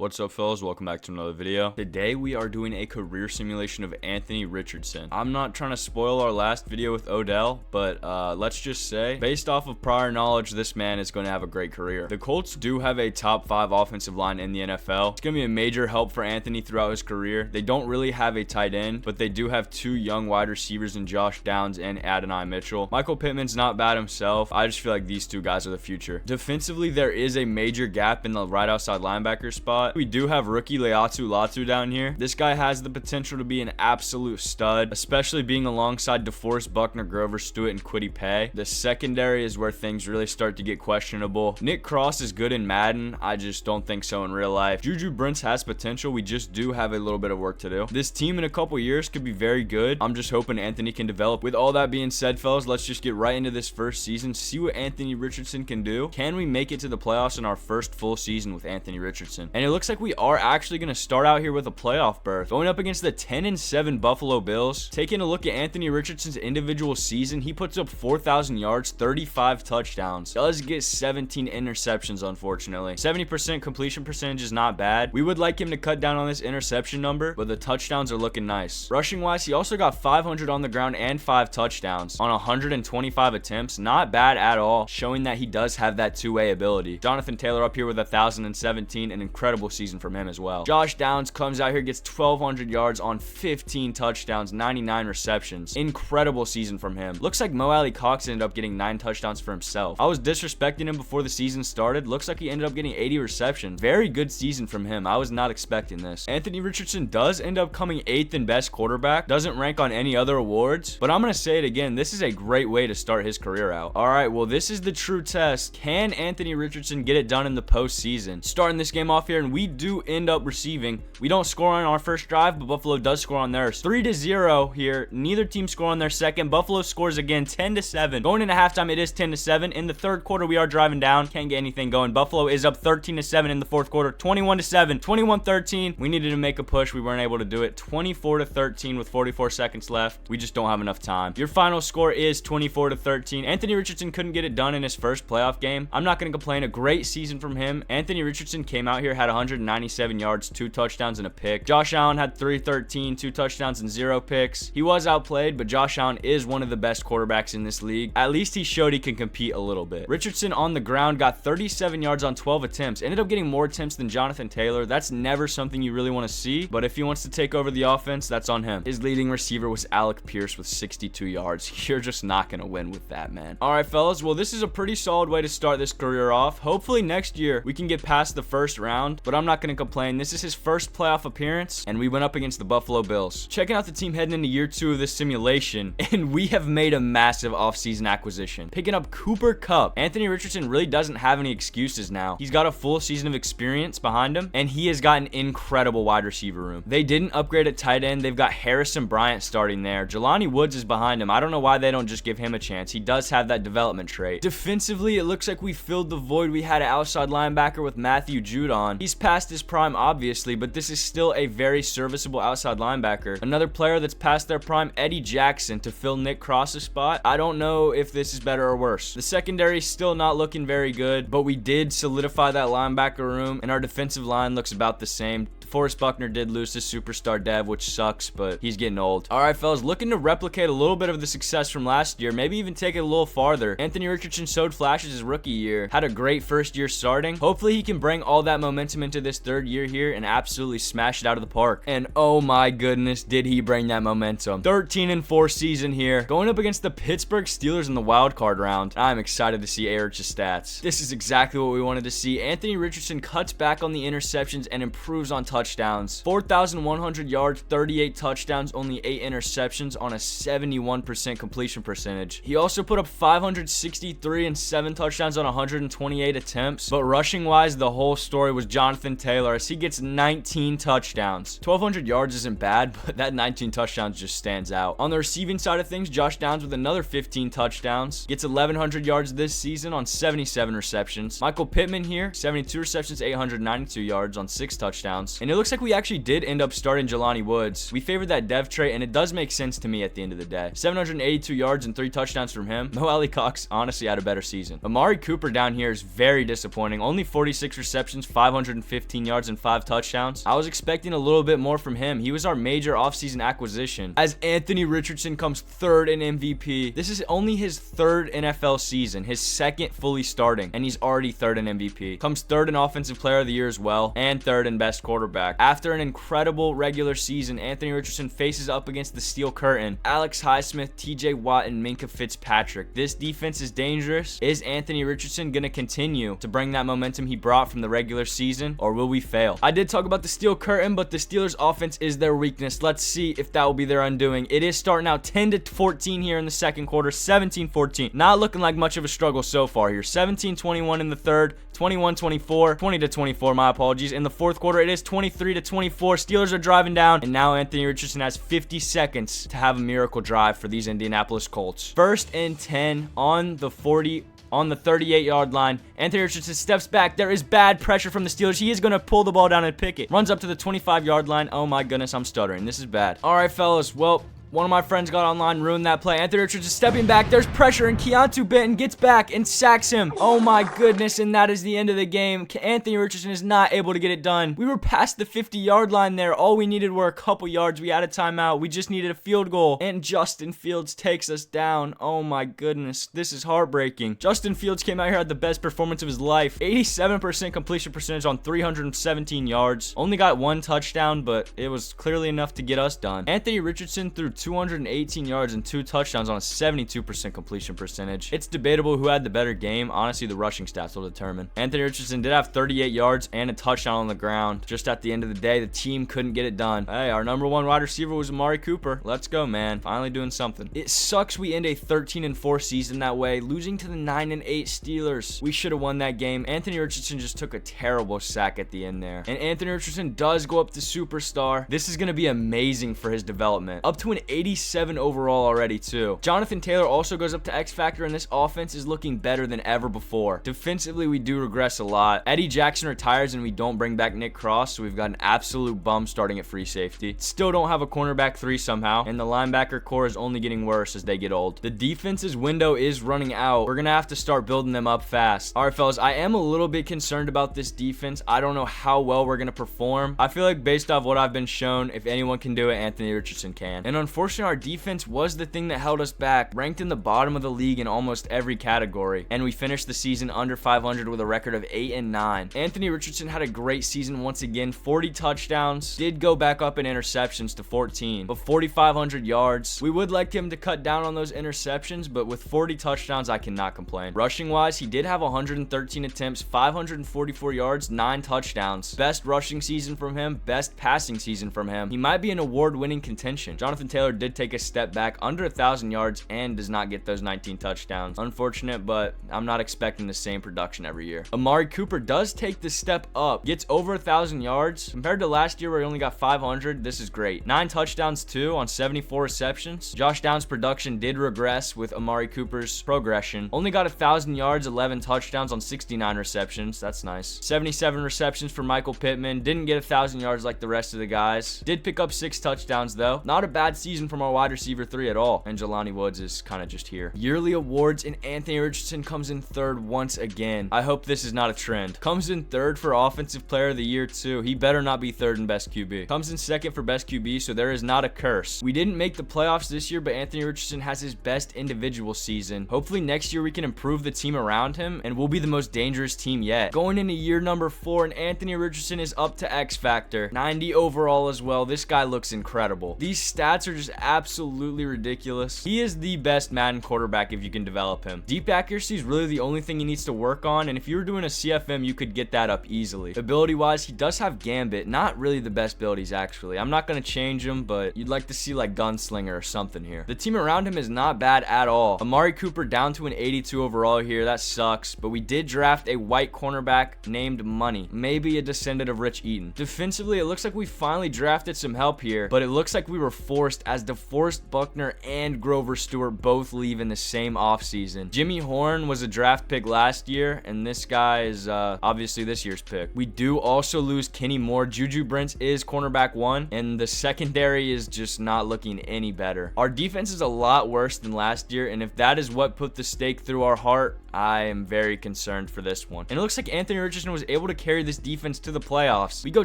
What's up, fellas? Welcome back to another video. Today we are doing a career simulation of Anthony Richardson. I'm not trying to spoil our last video with Odell, but let's just say, based off of prior knowledge, this man is going to have a great career. The Colts do have a top 5 offensive line in the NFL. It's going to be a major help for Anthony throughout his career. They don't really have a tight end, but they do have 2 young wide receivers in Josh Downs and Adonai Mitchell. Michael Pittman's not bad himself. I just feel like these 2 guys are the future. Defensively, there is a major gap in the right outside linebacker spot. We do have rookie Leatu Latu down here. This guy has the potential to be an absolute stud, especially being alongside DeForest Buckner, Grover Stewart, and Kwity Paye. The secondary is where things really start to get questionable. Nick Cross is good in Madden. I just don't think so in real life. Juju Brents has potential. We just do have a little bit of work to do. This team in a couple years could be very good. I'm just hoping Anthony can develop. With all that being said, fellas, let's just get right into this first season, see what Anthony Richardson can do. Can we make it to the playoffs in our first full season with Anthony Richardson? And it looks like we are actually going to start out here with a playoff berth, going up against the 10-7 Buffalo Bills. Taking a look at Anthony Richardson's individual season, he puts up 4,000 yards, 35 touchdowns, does get 17 interceptions, unfortunately. 70% completion percentage is not bad. We would like him to cut down on this interception number, but the touchdowns are looking nice. Rushing wise, he also got 500 on the ground and 5 touchdowns on 125 attempts. Not bad at all, showing that he does have that two-way ability. Jonathan Taylor up here with 1,017, an incredible season from him as well. Josh Downs comes out here, gets 1,200 yards on 15 touchdowns, 99 receptions. Incredible season from him. Looks like Mo Alley Cox ended up getting 9 touchdowns for himself. I was disrespecting him before the season started. Looks like he ended up getting 80 receptions. Very good season from him. I was not expecting this. Anthony Richardson does end up coming 8th in best quarterback. Doesn't rank on any other awards, but I'm going to say it again. This is a great way to start his career out. All right, well, this is the true test. Can Anthony Richardson get it done in the postseason? Starting this game off here, and we do end up receiving. We don't score on our first drive, but Buffalo does score on theirs. 3-0 here. Neither team score on their second. Buffalo scores again, 10-7. Going into halftime, it is 10-7. In the third quarter, we are driving down. Can't get anything going. Buffalo is up 13-7 in the fourth quarter. 21-7. 21-13. We needed to make a push. We weren't able to do it. 24-13 with 44 seconds left. We just don't have enough time. Your final score is 24-13. Anthony Richardson couldn't get it done in his first playoff game. I'm not going to complain. A great season from him. Anthony Richardson came out here, had 197 yards, 2 touchdowns, and a pick. Josh Allen had 313, 2 touchdowns, and 0 picks. He was outplayed, but Josh Allen is one of the best quarterbacks in this league. At least he showed he can compete a little bit. Richardson on the ground got 37 yards on 12 attempts. Ended up getting more attempts than Jonathan Taylor. That's never something you really want to see, but if he wants to take over the offense, that's on him. His leading receiver was Alec Pierce with 62 yards. You're just not going to win with that, man. All right, fellas. Well, this is a pretty solid way to start this career off. Hopefully next year we can get past the first round, but I'm not going to complain. This is his first playoff appearance, and we went up against the Buffalo Bills. Checking out the team heading into year 2 of this simulation, and we have made a massive offseason acquisition. Picking up Cooper Kupp. Anthony Richardson really doesn't have any excuses now. He's got a full season of experience behind him, and he has got an incredible wide receiver room. They didn't upgrade at tight end. They've got Harrison Bryant starting there. Jelani Woods is behind him. I don't know why they don't just give him a chance. He does have that development trait. Defensively, it looks like we filled the void we had at outside linebacker with Matthew Judon. He's past his prime, obviously, but this is still a very serviceable outside linebacker. Another player that's past their prime, Eddie Jackson, to fill Nick Cross's spot. I don't know if this is better or worse. The secondary is still not looking very good, but we did solidify that linebacker room, and our defensive line looks about the same. DeForest Buckner did lose his superstar dev, which sucks, but he's getting old. All right, fellas, looking to replicate a little bit of the success from last year, maybe even take it a little farther. Anthony Richardson showed flashes his rookie year, had a great first year starting. Hopefully he can bring all that momentum into this third year here and absolutely smash it out of the park. And oh my goodness, did he bring that momentum. 13-4 season here, going up against the Pittsburgh Steelers in the wild card round. I'm excited to see Erich's stats. This is exactly what we wanted to see. Anthony Richardson cuts back on the interceptions and improves on touchdowns. 4,100 yards, 38 touchdowns, only 8 interceptions on a 71% completion percentage. He also put up 563 and 7 touchdowns on 128 attempts, but rushing wise, the whole story was Jonathan Taylor as he gets 19 touchdowns. 1,200 yards isn't bad, but that 19 touchdowns just stands out. On the receiving side of things, Josh Downs with another 15 touchdowns, gets 1,100 yards this season on 77 receptions. Michael Pittman here, 72 receptions, 892 yards on 6 touchdowns. And it looks like we actually did end up starting Jelani Woods. We favored that dev trait, and it does make sense to me at the end of the day. 782 yards and 3 touchdowns from him. Mo Alley Cox honestly had a better season. Amari Cooper down here is very disappointing. Only 46 receptions, 550 215 yards and 5 touchdowns. I was expecting a little bit more from him. He was our major offseason acquisition. As Anthony Richardson comes third in MVP. This is only his third NFL season, his second fully starting, and he's already third in MVP. Comes third in Offensive Player of the Year as well, and third in Best Quarterback. After an incredible regular season, Anthony Richardson faces up against the Steel Curtain, Alex Highsmith, TJ Watt, and Minkah Fitzpatrick. This defense is dangerous. Is Anthony Richardson going to continue to bring that momentum he brought from the regular season, or will we fail? I did talk about the Steel Curtain, but the Steelers offense is their weakness. Let's see if that will be their undoing. It is starting out 10-14 here in the second quarter, 17-14. Not looking like much of a struggle so far here. 17-21 in the third, 21-24, 20-24, my apologies. In the fourth quarter, it is 23-24. Steelers are driving down, and now Anthony Richardson has 50 seconds to have a miracle drive for these Indianapolis Colts. First and 10 on the 38-yard line. Anthony Richardson steps back. There is bad pressure from the Steelers. He is going to pull the ball down and pick it. Runs up to the 25-yard line. Oh my goodness, I'm stuttering. This is bad. All right, fellas. Well, one of my friends got online, ruined that play. Anthony Richardson stepping back. There's pressure, and Keontae Benton gets back and sacks him. Oh my goodness, and that is the end of the game. Anthony Richardson is not able to get it done. We were past the 50-yard line there. All we needed were a couple yards. We had a timeout. We just needed a field goal, and Justin Fields takes us down. Oh my goodness, this is heartbreaking. Justin Fields came out here, had the best performance of his life. 87% completion percentage on 317 yards. Only got 1 touchdown, but it was clearly enough to get us done. Anthony Richardson threw 218 yards and 2 touchdowns on a 72% completion percentage. It's debatable who had the better game. Honestly, the rushing stats will determine. Anthony Richardson did have 38 yards and a touchdown on the ground. Just at the end of the day, the team couldn't get it done. Hey, our number 1 wide receiver was Amari Cooper. Let's go, man. Finally doing something. It sucks we end a 13-4 season that way, losing to the 9-8 Steelers. We should have won that game. Anthony Richardson just took a terrible sack at the end there. And Anthony Richardson does go up to superstar. This is going to be amazing for his development. Up to an 87 overall already too. Jonathan Taylor also goes up to X Factor, and this offense is looking better than ever before. Defensively, we do regress a lot. Eddie Jackson retires, and we don't bring back Nick Cross, so we've got an absolute bum starting at free safety. Still don't have a cornerback 3 somehow, and the linebacker core is only getting worse as they get old. The defense's window is running out. We're gonna have to start building them up fast. All right, fellas, I am a little bit concerned about this defense. I don't know how well we're gonna perform. I feel like based off what I've been shown, if anyone can do it, Anthony Richardson can. And unfortunately, our defense was the thing that held us back, ranked in the bottom of the league in almost every category, and we finished the season under 500 with a record of 8-9. Anthony Richardson had a great season once again, 40 touchdowns, did go back up in interceptions to 14, but 4,500 yards. We would like him to cut down on those interceptions, but with 40 touchdowns, I cannot complain. Rushing wise, he did have 113 attempts, 544 yards, 9 touchdowns. Best rushing season from him, best passing season from him. He might be an award-winning contention. Jonathan Taylor did take a step back, under 1,000 yards, and does not get those 19 touchdowns. Unfortunate, but I'm not expecting the same production every year. Amari Cooper does take the step up, gets over 1,000 yards. Compared to last year where he only got 500, this is great. 9 touchdowns too on 74 receptions. Josh Downs' production did regress with Amari Cooper's progression. Only got 1,000 yards, 11 touchdowns on 69 receptions. That's nice. 77 receptions for Michael Pittman. Didn't get 1,000 yards like the rest of the guys. Did pick up 6 touchdowns though. Not a bad season from our wide receiver 3 at all. And Jelani Woods is kind of just here. Yearly awards, and Anthony Richardson comes in 3rd once again. I hope this is not a trend. Comes in 3rd for Offensive Player of the Year too. He better not be 3rd in Best QB. Comes in 2nd for Best QB, so there is not a curse. We didn't make the playoffs this year, but Anthony Richardson has his best individual season. Hopefully next year we can improve the team around him, and we'll be the most dangerous team yet. Going into year number 4, and Anthony Richardson is up to X Factor. 90 overall as well. This guy looks incredible. These stats are just absolutely ridiculous. He is the best Madden quarterback if you can develop him. Deep accuracy is really the only thing he needs to work on, and if you were doing a CFM, you could get that up easily. Ability wise, he does have Gambit. Not really the best abilities actually. I'm not going to change him, but you'd like to see like Gunslinger or something here. The team around him is not bad at all. Amari Cooper down to an 82 overall here. That sucks, but we did draft a white cornerback named Money. Maybe a descendant of Rich Eaton. Defensively, it looks like we finally drafted some help here, but it looks like we were forced as DeForest Buckner and Grover Stewart both leave in the same offseason. Jimmy Horn was a draft pick last year, and this guy is obviously this year's pick. We do also lose Kenny Moore. Juju Brents is cornerback 1, and the secondary is just not looking any better. Our defense is a lot worse than last year, and if that is what put the stake through our heart, I am very concerned for this one. And it looks like Anthony Richardson was able to carry this defense to the playoffs. We go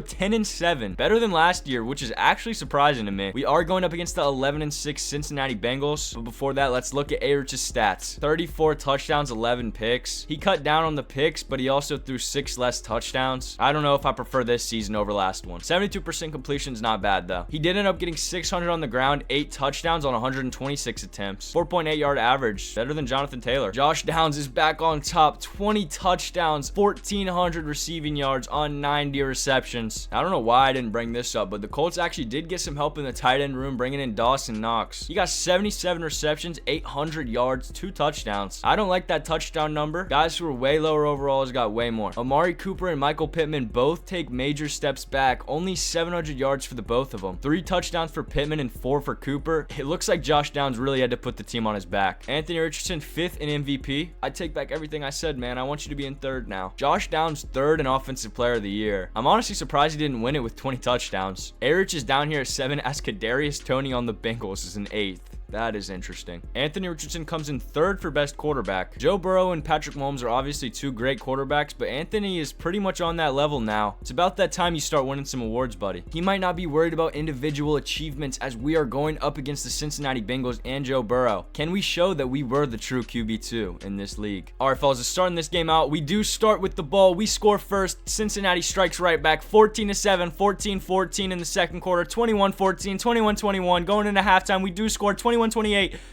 10-7, better than last year, which is actually surprising to me. We are going up against the 11-6 Cincinnati Bengals, but before that, let's look at A-Rich's stats. 34 touchdowns, 11 picks. He cut down on the picks, but he also threw 6 less touchdowns. I don't know if I prefer this season over last one. 72% completion is not bad, though. He did end up getting 600 on the ground, 8 touchdowns on 126 attempts, 4.8 yard average, better than Jonathan Taylor. Josh Downs is back on top, 20 touchdowns, 1,400 receiving yards on 90 receptions. I don't know why I didn't bring this up, but the Colts actually did get some help in the tight end room, bringing in Dawson Knox. He got 77 receptions, 800 yards, 2 touchdowns. I don't like that touchdown number. Guys who are way lower overall has got way more. Amari Cooper and Michael Pittman both take major steps back, only 700 yards for the both of them. 3 touchdowns for Pittman and 4 for Cooper. It looks like Josh Downs really had to put the team on his back. Anthony Richardson 5th in MVP. I take back everything I said, man. I want you to be in 3rd now. Josh Downs 3rd in Offensive Player of the Year. I'm honestly surprised he didn't win it with 20 touchdowns. A-Rich is down here at 7 as Kadarius Toney on the Bengals is in 8th. That is interesting. Anthony Richardson comes in 3rd for best quarterback. Joe Burrow and Patrick Mahomes are obviously 2 great quarterbacks, but Anthony is pretty much on that level now. It's about that time you start winning some awards, buddy. He might not be worried about individual achievements as we are going up against the Cincinnati Bengals and Joe Burrow. Can we show that we were the true QB2 in this league? All right, fellas, starting this game out, we do start with the ball. We score first. Cincinnati strikes right back. 14-7, 14-14 in the second quarter, 21-14, 21-21. Going into halftime, we do score 21-28,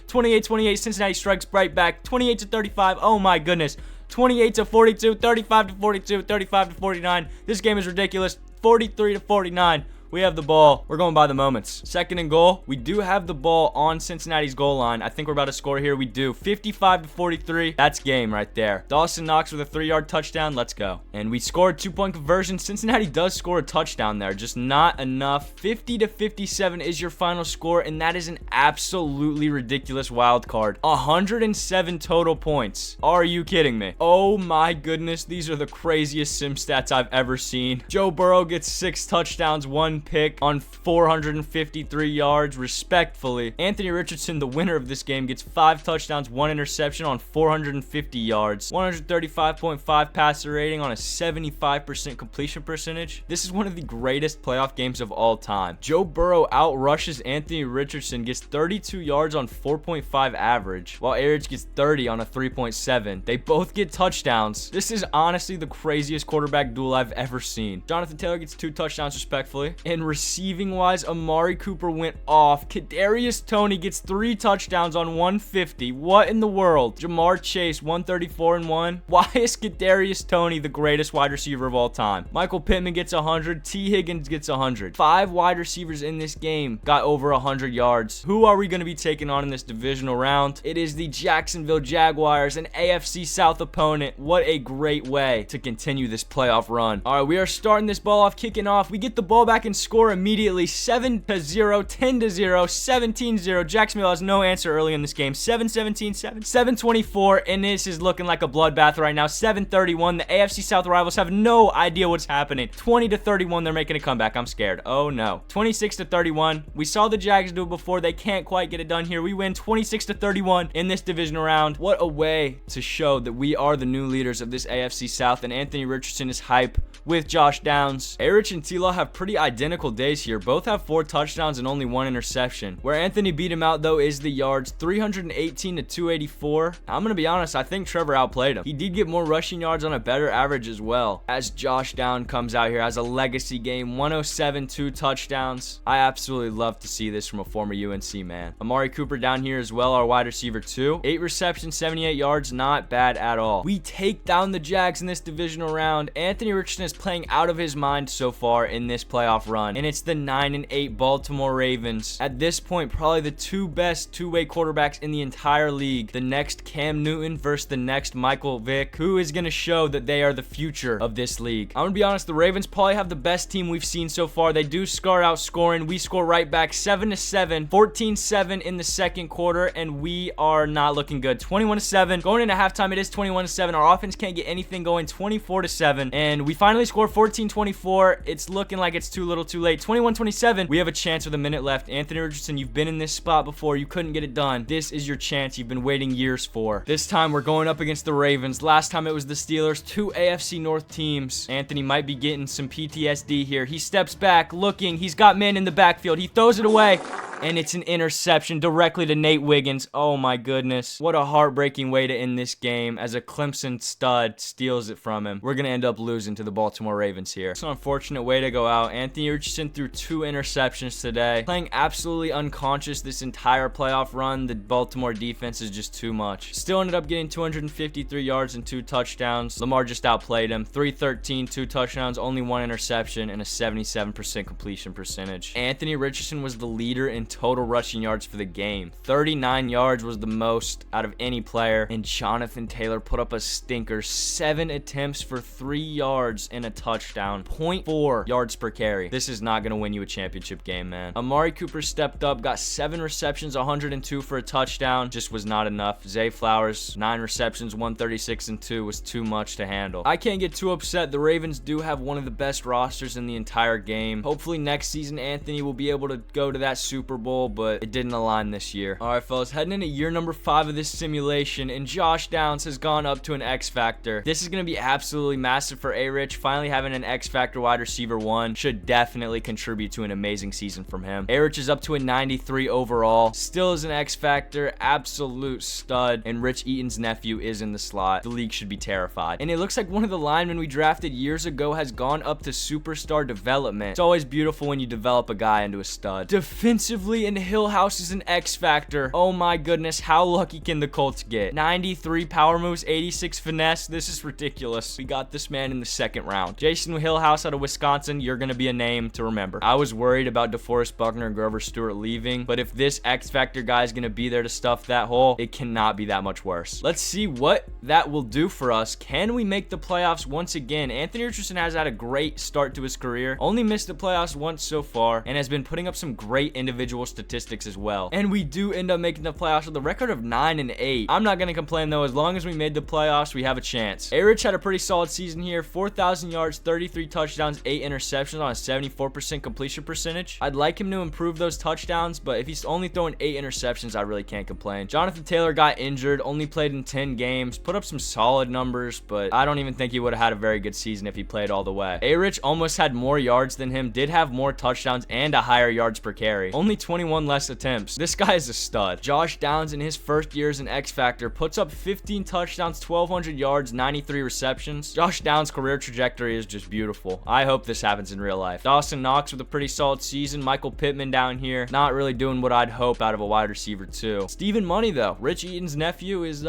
28-28. Cincinnati strikes right back. 28-35. Oh my goodness. 28-42, 35-42, 35-49. This game is ridiculous. 43-49. We have the ball. We're going by the moments. 2nd and goal. We do have the ball on Cincinnati's goal line. I think we're about to score here. We do. 55-43. That's game right there. Dawson Knox with a 3-yard touchdown. Let's go. And we scored 2-point conversion. Cincinnati does score a touchdown there. Just not enough. 50-57 is your final score, and that is an absolutely ridiculous wild card. 107 total points. Are you kidding me? Oh my goodness. These are the craziest sim stats I've ever seen. Joe Burrow gets 6 touchdowns, 1 pick on 453 yards, respectfully. Anthony Richardson, the winner of this game, gets 5 touchdowns, 1 interception on 450 yards, 135.5 passer rating on a 75% completion percentage. This is one of the greatest playoff games of all time. Joe Burrow outrushes Anthony Richardson, gets 32 yards on 4.5 average, while A-Rich gets 30 on a 3.7. They both get touchdowns. This is honestly the craziest quarterback duel I've ever seen. Jonathan Taylor gets 2 touchdowns respectfully. And receiving wise, Amari Cooper went off. Kadarius Toney gets 3 touchdowns on 150. What in the world? Jamar Chase 134-1. Why is Kadarius Toney the greatest wide receiver of all time? Michael Pittman gets 100. T. Higgins gets 100. 5 wide receivers in this game got over 100 yards. Who are we going to be taking on in this divisional round? It is the Jacksonville Jaguars, an AFC South opponent. What a great way to continue this playoff run. All right, we are starting this ball off, kicking off. We get the ball back and score immediately. 7-0, 10-0, 17-0. Jacksonville has no answer early in this game. 7-17, 7-24, and this is looking like a bloodbath right now. 7-31. The AFC South rivals have no idea what's happening. 20-31, they're making a comeback. I'm scared. Oh no. 26-31. We saw the Jags do it before. They can't quite get it done here. We win 26-31 in this divisional round. What a way to show that we are the new leaders of this AFC South, and Anthony Richardson is hype with Josh Downs. A-Rich and T-Law have pretty identical days here. Both have 4 touchdowns and only 1 interception. Where Anthony beat him out, though, is the yards. 318-284. I'm going to be honest, I think Trevor outplayed him. He did get more rushing yards on a better average as well. As Josh Downs comes out here, has a legacy game. 107, 2 touchdowns. I absolutely love to see this from a former UNC man. Amari Cooper down here as well, our wide receiver 2. 8 receptions, 78 yards. Not bad at all. We take down the Jags in this divisional round. Anthony Richardson is playing out of his mind so far in this playoff run, and it's the 9-8 Baltimore Ravens. At this point, probably the two best two-way quarterbacks in the entire league. The next Cam Newton versus the next Michael Vick. Who is going to show that they are the future of this league? I'm going to be honest, the Ravens probably have the best team we've seen so far. They do start out scoring. We score right back 7-7, 14-7 in the second quarter, and we are not looking good. 21-7. Going into halftime, it is 21-7. Our offense can't get anything going. 24-7, and we finally score 14-24. It's looking like it's too little too late. 21-27. We have a chance with a minute left. Anthony Richardson, you've been in this spot before. You couldn't get it done. This is your chance you've been waiting years for. This time we're going up against the Ravens. Last time it was the Steelers. Two AFC North teams. Anthony might be getting some PTSD here. He steps back, looking. He's got men in the backfield. He throws it away, and it's an interception directly to Nate Wiggins. Oh my goodness. What a heartbreaking way to end this game as a Clemson stud steals it from him. We're going to end up losing to the Baltimore Ravens here. It's an unfortunate way to go out. Anthony Richardson threw 2 interceptions today. Playing absolutely unconscious this entire playoff run. The Baltimore defense is just too much. Still ended up getting 253 yards and 2 touchdowns. Lamar just outplayed him. 313, 2 touchdowns, only 1 interception, and a 77% completion percentage. Anthony Richardson was the leader in total rushing yards for the game. 39 yards was the most out of any player, and Jonathan Taylor put up a stinker. 7 attempts for 3 yards and a touchdown. 0.4 yards per carry. This is not going to win you a championship game, man. Amari Cooper stepped up, got 7 receptions, 102 for a touchdown. Just was not enough. Zay Flowers, 9 receptions, 136 and 2 was too much to handle. I can't get too upset. The Ravens do have one of the best rosters in the entire game. Hopefully next season Anthony will be able to go to that Super Bowl, but it didn't align this year. All right, fellas, heading into year number 5 of this simulation, and Josh Downs has gone up to an X Factor. This is going to be absolutely massive for A-Rich. Finally having an X Factor wide receiver 1 should definitely contribute to an amazing season from him. A-Rich is up to a 93 overall. Still is an X Factor, absolute stud, and Rich Eaton's nephew is in the slot. The league should be terrified. And it looks like one of the linemen we drafted years ago has gone up to superstar development. It's always beautiful when you develop a guy into a stud. Defensively, and Hillhouse is an X Factor. Oh my goodness, how lucky can the Colts get? 93 power moves, 86 finesse. This is ridiculous. We got this man in the second round. Jason Hillhouse out of Wisconsin, you're going to be a name to remember. I was worried about DeForest Buckner and Grover Stewart leaving, but if this X Factor guy is going to be there to stuff that hole, it cannot be that much worse. Let's see what that will do for us. Can we make the playoffs once again? Anthony Richardson has had a great start to his career. Only missed the playoffs once so far, and has been putting up some great individual statistics as well. And we do end up making the playoffs with a record of 9-8. I'm not going to complain though. As long as we made the playoffs, we have a chance. A-Rich had a pretty solid season here. 4,000 yards, 33 touchdowns, 8 interceptions on a 74% completion percentage. I'd like him to improve those touchdowns, but if he's only throwing 8 interceptions, I really can't complain. Jonathan Taylor got injured, only played in 10 games, put up some solid numbers, but I don't even think he would have had a very good season if he played all the way. A-Rich almost had more yards than him, did have more touchdowns and a higher yards per carry. Only 21 less attempts. This guy is a stud. Josh Downs in his first year as an X Factor puts up 15 touchdowns, 1,200 yards, 93 receptions. Josh Downs' career trajectory is just beautiful. I hope this happens in real life. Dawson Knox with a pretty solid season. Michael Pittman down here, not really doing what I'd hope out of a wide receiver too. Stephen Money though, Rich Eaton's nephew, is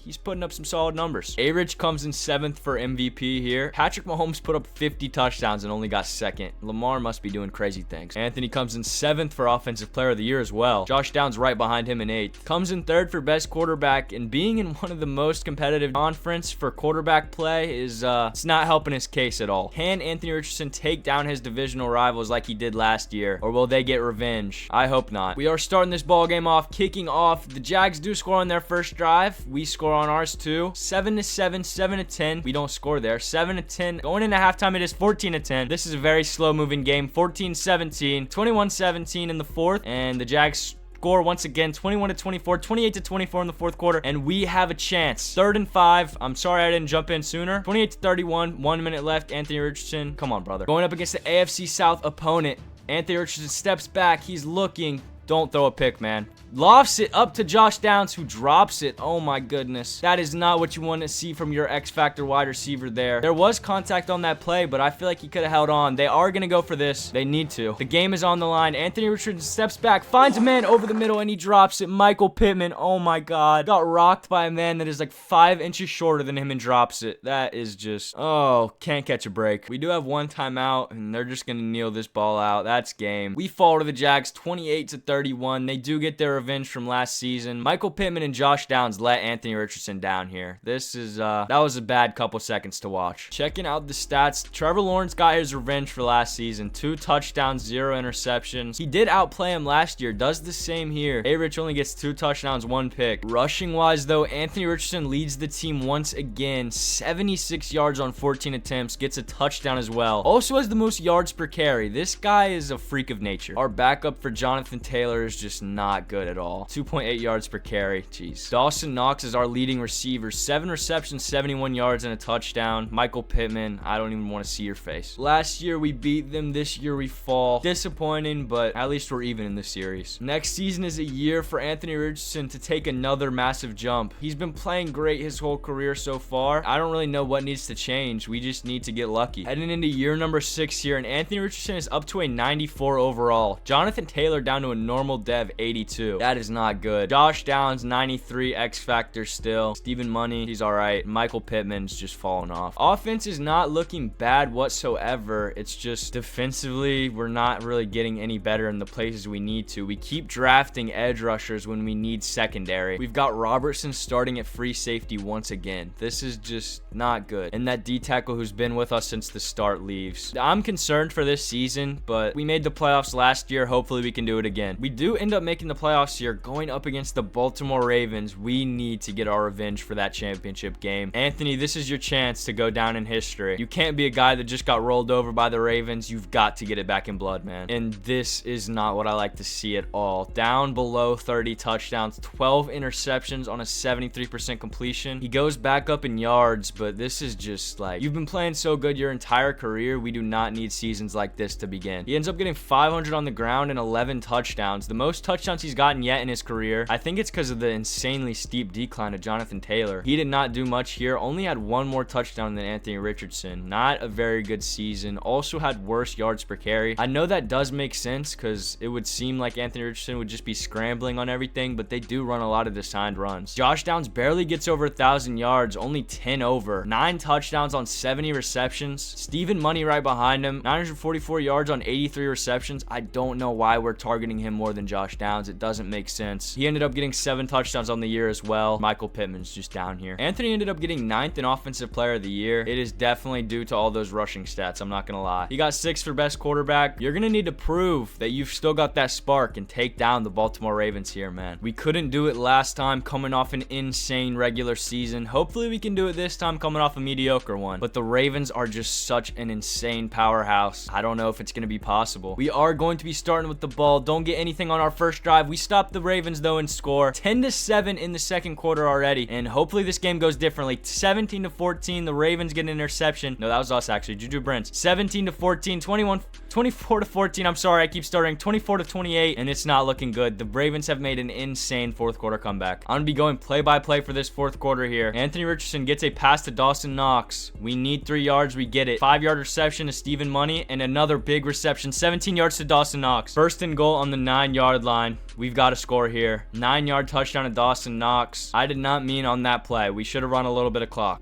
he's putting up some solid numbers. A-Rich comes in 7th for MVP here. Patrick Mahomes put up 50 touchdowns and only got 2nd. Lamar must be doing crazy things. Anthony comes in 7th for Offensive Player of the Year as well. Josh Downs right behind him in 8th. Comes in 3rd for Best Quarterback, and being in one of the most competitive conference for quarterback play is it's not helping his case at all. Can Anthony Richardson take down his divisional rivals like he did last year, or will they get revenge? I hope not. We are starting this ball game off, kicking off. The Jags do score on their first drive. We score on ours too. 7-7, 7-10. We don't score there. 7-10. Going into halftime, it is 14-10. This is a very slow moving game. 14-17, 21-17 in the 4th, and the Jags score once again, 21-24, 28-24 in the 4th quarter, and we have a chance. 3rd and 5. I'm sorry I didn't jump in sooner. 28-31, 1 minute left. Anthony Richardson, come on, brother. Going up against the AFC South opponent. Anthony Richardson steps back. He's looking. Don't throw a pick, man. Lofts it up to Josh Downs, who drops it. Oh my goodness. That is not what you want to see from your X-Factor wide receiver there. There was contact on that play, but I feel like he could have held on. They are going to go for this. They need to. The game is on the line. Anthony Richardson steps back, finds a man over the middle, and he drops it. Michael Pittman, oh my God. Got rocked by a man that is like 5 inches shorter than him and drops it. That is just, oh, can't catch a break. We do have one timeout, and they're just going to kneel this ball out. That's game. We fall to the Jags 28-31. They do get their revenge from last season. Michael Pittman and Josh Downs let Anthony Richardson down here. This is, that was a bad couple seconds to watch. Checking out the stats, Trevor Lawrence got his revenge for last season. 2 touchdowns, 0 interceptions. He did outplay him last year. Does the same here. A-Rich only gets 2 touchdowns, 1 pick. Rushing wise though, Anthony Richardson leads the team once again. 76 yards on 14 attempts. Gets a touchdown as well. Also has the most yards per carry. This guy is a freak of nature. Our backup for Jonathan Taylor is just not good at all. 2.8 yards per carry. Jeez. Dawson Knox is our leading receiver. 7 receptions, 71 yards, and a touchdown. Michael Pittman, I don't even want to see your face. Last year we beat them. This year we fall. Disappointing, but at least we're even in this series. Next season is a year for Anthony Richardson to take another massive jump. He's been playing great his whole career so far. I don't really know what needs to change. We just need to get lucky. Heading into year number 6 here, and Anthony Richardson is up to a 94 overall. Jonathan Taylor down to a normal dev 82. That is not good. Josh Downs 93 X factor still. Stephen Money, he's all right. Michael Pittman's just falling off. Offense is not looking bad whatsoever. It's just defensively we're not really getting any better in the places we need to. We keep drafting edge rushers when we need secondary. We've got Robertson starting at free safety once again. This is just not good. And that D tackle who's been with us since the start leaves. I'm concerned for this season, but we made the playoffs last year. Hopefully we can do it again. We do end up making the playoffs here, going up against the Baltimore Ravens. We need to get our revenge for that championship game. Anthony, this is your chance to go down in history. You can't be a guy that just got rolled over by the Ravens. You've got to get it back in blood, man. And this is not what I like to see at all. Down below 30 touchdowns, 12 interceptions on a 73% completion. He goes back up in yards, but this is just like, you've been playing so good your entire career. We do not need seasons like this to begin. He ends up getting 500 on the ground and 11 touchdowns. The most touchdowns he's gotten yet in his career. I think it's because of the insanely steep decline of Jonathan Taylor. He did not do much here. Only had 1 more touchdown than Anthony Richardson. Not a very good season. Also had worse yards per carry. I know that does make sense because it would seem like Anthony Richardson would just be scrambling on everything, but they do run a lot of designed runs. Josh Downs barely gets over 1,000 yards, only 10 over. 9 touchdowns on 70 receptions. Stephen Money right behind him. 944 yards on 83 receptions. I don't know why we're targeting him more than Josh Downs. It doesn't make sense. He ended up getting 7 touchdowns on the year as well. Michael Pittman's just down here. Anthony ended up getting 9th in Offensive Player of the Year. It is definitely due to all those rushing stats. I'm not going to lie. He got 6 for best quarterback. You're going to need to prove that you've still got that spark and take down the Baltimore Ravens here, man. We couldn't do it last time coming off an insane regular season. Hopefully we can do it this time coming off a mediocre one. But the Ravens are just such an insane powerhouse. I don't know if it's going to be possible. We are going to be starting with the ball. Don't get anything on our first drive. We stopped the Ravens though and score 10-7 in the second quarter already. And hopefully this game goes differently. 17-14. The Ravens get an interception. No, that was us actually. Juju Brents. 17-14. 24-14. I'm sorry. I keep stuttering. 24-28. And it's not looking good. The Ravens have made an insane fourth quarter comeback. I'm going to be going play by play for this fourth quarter here. Anthony Richardson gets a pass to Dawson Knox. We need 3 yards. We get it. 5-yard reception to Stephen Money and another big reception. 17 yards to Dawson Knox. First and goal on the 9-yard line. We've got to score here. 9-yard touchdown to Dawson Knox. I did not mean on that play. We should have run a little bit of clock.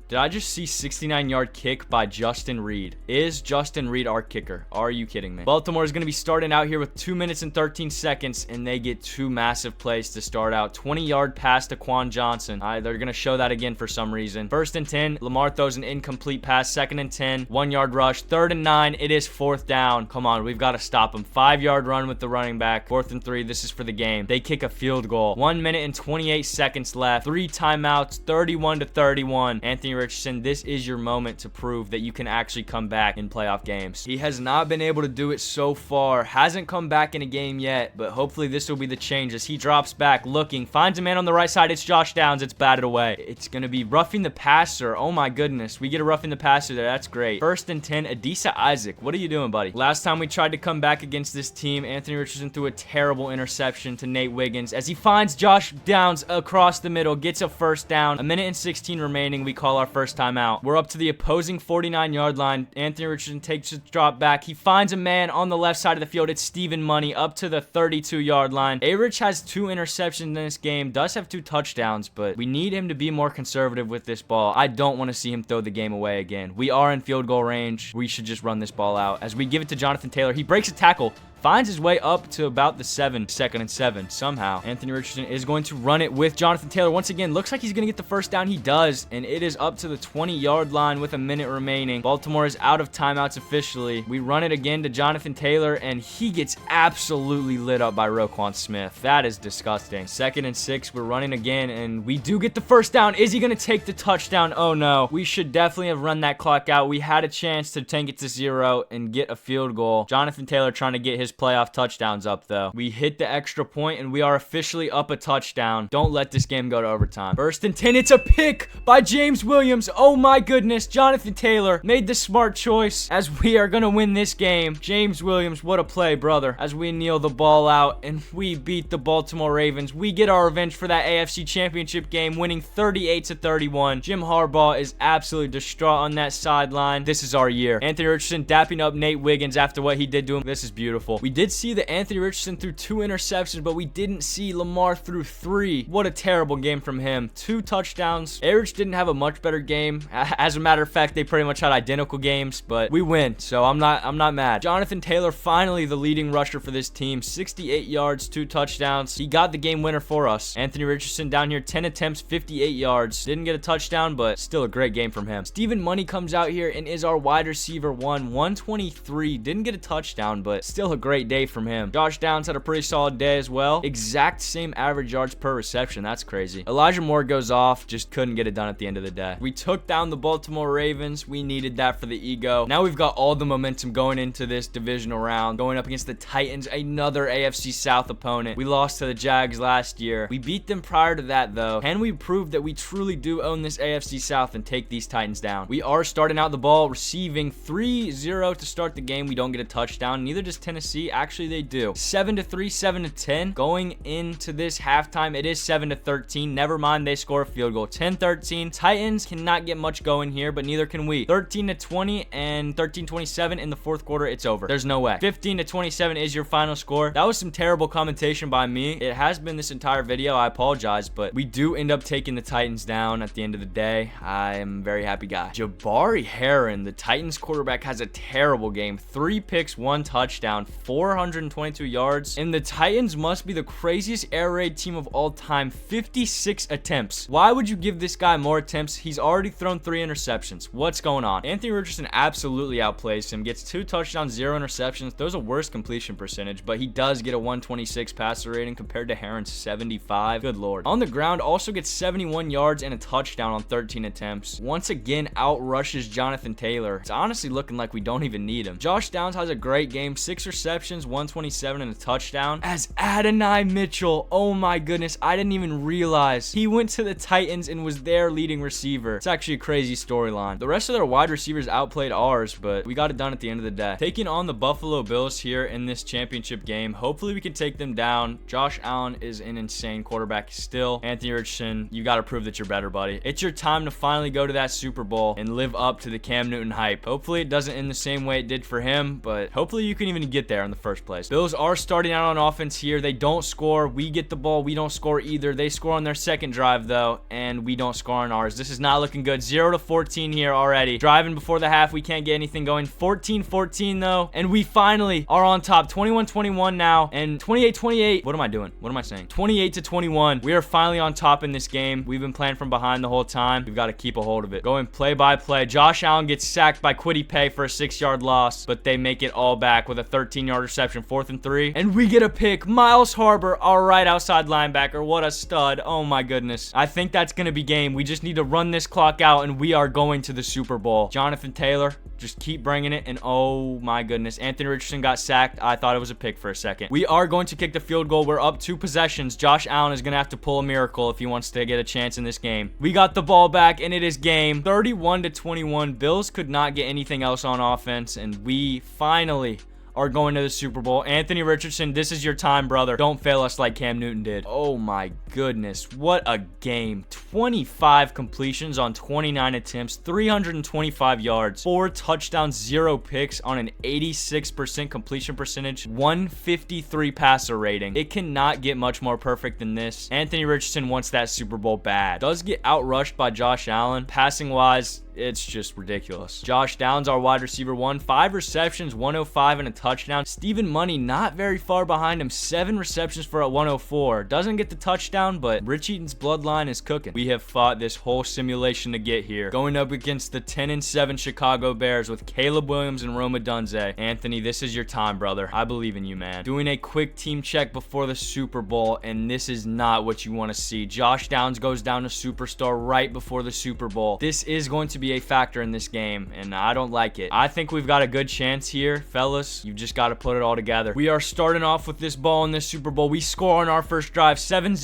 Did I just see 69-yard kick by Justin Reed? Is Justin Reed our kicker? Are you kidding me? Baltimore is going to be starting out here with 2 minutes and 13 seconds, and they get 2 massive plays to start out. 20-yard pass to Quan Johnson. They're going to show that again for some reason. First and 10. Lamar throws an incomplete pass. Second and 10. 1-yard rush. Third and 9. It is 4th down. Come on, we've got to stop him. 5-yard run with the running back. 4th and 3. This is for the game. They kick a field goal. 1 minute and 28 seconds left. 3 timeouts. 31-31. Anthony Richardson, this is your moment to prove that you can actually come back in playoff games. He has not been able to do it so far. Hasn't come back in a game yet, but hopefully this will be the change as he drops back, looking, finds a man on the right side. It's Josh Downs. It's batted away. It's going to be roughing the passer. Oh my goodness. We get a roughing the passer there. That's great. 1st and 10, Adisa Isaac. What are you doing, buddy? Last time we tried to come back against this team, Anthony Richardson threw a terrible interception to Nate Wiggins as he finds Josh Downs across the middle, gets a first down. A minute and 16 remaining. We call our first timeout. We're up to the opposing 49-yard line. Anthony Richardson takes a drop back. He finds a man on the left side of the field. It's Steven Money up to the 32-yard line. A-Rich has 2 interceptions in this game, does have 2 touchdowns, but we need him to be more conservative with this ball. I don't want to see him throw the game away again. We are in field goal range. We should just run this ball out as we give it to Jonathan Taylor. He breaks a tackle, finds his way up to about the 2nd and 7 somehow. Anthony Richardson is going to run it with Jonathan Taylor. Once again, looks like he's going to get the first down. He does, and it is up to the 20-yard line with a minute remaining. Baltimore is out of timeouts officially. We run it again to Jonathan Taylor, and he gets absolutely lit up by Roquan Smith. That is disgusting. 2nd and 6, we're running again, and we do get the first down. Is he going to take the touchdown? Oh, no. We should definitely have run that clock out. We had a chance to tank it to 0 and get a field goal. Jonathan Taylor trying to get his playoff touchdowns up though. We hit the extra point and we are officially up a touchdown. Don't let this game go to overtime. 1st and 10. It's a pick by James Williams. Oh my goodness. Jonathan Taylor made the smart choice as we are going to win this game. James Williams, what a play, brother. As we kneel the ball out and we beat the Baltimore Ravens. We get our revenge for that AFC Championship game, winning 38-31. Jim Harbaugh is absolutely distraught on that sideline. This is our year. Anthony Richardson dapping up Nate Wiggins after what he did to him. This is beautiful. We did see that Anthony Richardson threw 2 interceptions, but we didn't see Lamar threw 3. What a terrible game from him. 2 touchdowns. A-Rich didn't have a much better game. As a matter of fact, they pretty much had identical games, but we win, so I'm not mad. Jonathan Taylor, finally the leading rusher for this team. 68 yards, 2 touchdowns. He got the game winner for us. Anthony Richardson down here, 10 attempts, 58 yards. Didn't get a touchdown, but still a great game from him. Steven Money comes out here and is our wide receiver 123. Didn't get a touchdown, but still a great day from him. Josh Downs had a pretty solid day as well. Exact same average yards per reception. That's crazy. Elijah Moore goes off. Just couldn't get it done at the end of the day. We took down the Baltimore Ravens. We needed that for the ego. Now we've got all the momentum going into this divisional round. Going up against the Titans, another AFC South opponent. We lost to the Jags last year. We beat them prior to that though. Can we prove that we truly do own this AFC South and take these Titans down? We are starting out the ball, receiving 3-0 to start the game. We don't get a touchdown. Neither does Tennessee. Actually, they do. 7-3, 7-10. Going into this halftime, it is 7-13. Never mind, they score a field goal. 10-13. Titans cannot get much going here, but neither can we. 13-20 and 13-27 in the 4th quarter. It's over. There's no way. 15-27 is your final score. That was some terrible commentation by me. It has been this entire video. I apologize, but we do end up taking the Titans down at the end of the day. I am a very happy guy. Jabari Heron, the Titans quarterback, has a terrible game. 3 picks, 1 touchdown, 422 yards. And the Titans must be the craziest air raid team of all time. 56 attempts. Why would you give this guy more attempts? He's already thrown 3 interceptions. What's going on? Anthony Richardson absolutely outplays him. Gets 2 touchdowns, 0 interceptions. Those a worse completion percentage, but he does get a 126 passer rating compared to Heron's 75. Good lord. On the ground, also gets 71 yards and a touchdown on 13 attempts. Once again, outrushes Jonathan Taylor. It's honestly looking like we don't even need him. Josh Downs has a great game. 6 receptions, 127 and a touchdown. As Adonai Mitchell, oh my goodness, I didn't even realize he went to the Titans and was their leading receiver. It's actually a crazy storyline. The rest of their wide receivers outplayed ours, but we got it done at the end of the day. Taking on the Buffalo Bills here in this championship game. Hopefully we can take them down. Josh Allen is an insane quarterback still. Anthony Richardson, you got to prove that you're better, buddy. It's your time to finally go to that Super Bowl and live up to the Cam Newton hype. Hopefully it doesn't end the same way it did for him, but hopefully you can even get there in the first place. Bills are starting out on offense here. They don't score. We get the ball. We don't score either. They score on their second drive though, and we don't score on ours. This is not looking good. 0-14 here already. Driving before the half. We can't get anything going. 14-14 though, and we finally are on top. 21-21 now, and 28-28. What am I doing? What am I saying? 28-21. We are finally on top in this game. We've been playing from behind the whole time. We've got to keep a hold of it. Going play by play. Josh Allen gets sacked by Kwity Paye for a 6-yard loss, but they make it all back with a 13-yard 7-yard reception, 4th and 3. And we get a pick. Miles Harbor, our right outside linebacker. What a stud. Oh my goodness. I think that's going to be game. We just need to run this clock out, and we are going to the Super Bowl. Jonathan Taylor, just keep bringing it. And oh my goodness. Anthony Richardson got sacked. I thought it was a pick for a second. We are going to kick the field goal. We're up 2 possessions. Josh Allen is going to have to pull a miracle if he wants to get a chance in this game. We got the ball back, and it is game 31-21. Bills could not get anything else on offense, and we finally are going to the Super Bowl. Anthony Richardson, this is your time, brother. Don't fail us like Cam Newton did. Oh my goodness, what a game. 25 completions on 29 attempts, 325 yards, 4 touchdowns, 0 picks on an 86% completion percentage, 153 passer rating. It cannot get much more perfect than this. Anthony Richardson wants that Super Bowl bad. Does get outrushed by Josh Allen. Passing wise, it's just ridiculous. Josh Downs, our wide receiver 1, 5 receptions, 105 and a touchdown. Stephen Money not very far behind him, 7 receptions for a 104. Doesn't get the touchdown, but Rich Eaton's bloodline is cooking. We have fought this whole simulation to get here. Going up against the 10-7 Chicago Bears with Caleb Williams and Rome Odunze. Anthony, this is your time, brother. I believe in you, man. Doing a quick team check before the Super Bowl, and this is not what you want to see. Josh Downs goes down to superstar right before the Super Bowl. This is going to be a factor in this game, and I don't like it. I think we've got a good chance here, fellas. You've just got to put it all together. We are starting off with this ball in this Super Bowl. We score on our first drive, 7-0,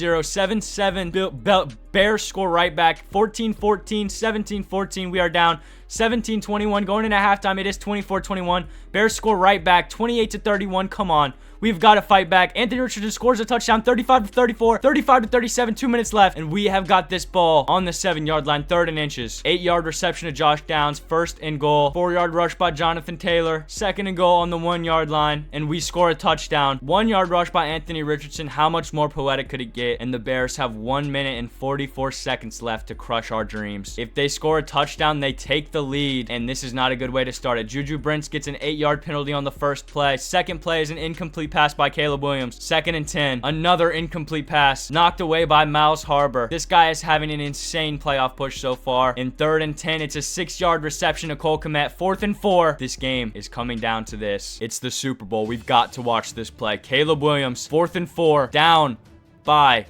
7-7. Bears score right back, 14-14, 17-14. We are down 17-21 going into halftime. It is 24-21. Bears score right back, 28-31. Come on. We've got to fight back. Anthony Richardson scores a touchdown, 35-34, 35-37, 2 minutes left, and we have got this ball on the 7-yard line, 3rd and inches. 8-yard reception to Josh Downs, 1st and goal. 4-yard rush by Jonathan Taylor, 2nd and goal on the 1-yard line, and we score a touchdown. 1-yard rush by Anthony Richardson. How much more poetic could it get? And the Bears have 1 minute and 44 seconds left to crush our dreams. If they score a touchdown, they take the lead, and this is not a good way to start it. Juju Brents gets an 8-yard penalty on the first play. Second play is an incomplete pass by Caleb Williams. 2nd and 10. Another incomplete pass knocked away by Miles Harbor. This guy is having an insane playoff push so far. In 3rd and 10, it's a 6-yard reception to Cole Kmet. 4th and 4. This game is coming down to this. It's the Super Bowl. We've got to watch this play. Caleb Williams, 4th and 4. Down by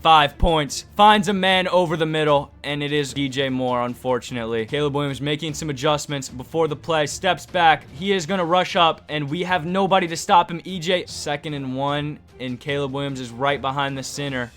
5 points. Finds a man over the middle, and it is DJ Moore, unfortunately. Caleb Williams making some adjustments before the play. Steps back. He is going to rush up, and we have nobody to stop him. EJ, 2nd and 1, and Caleb Williams is right behind the center.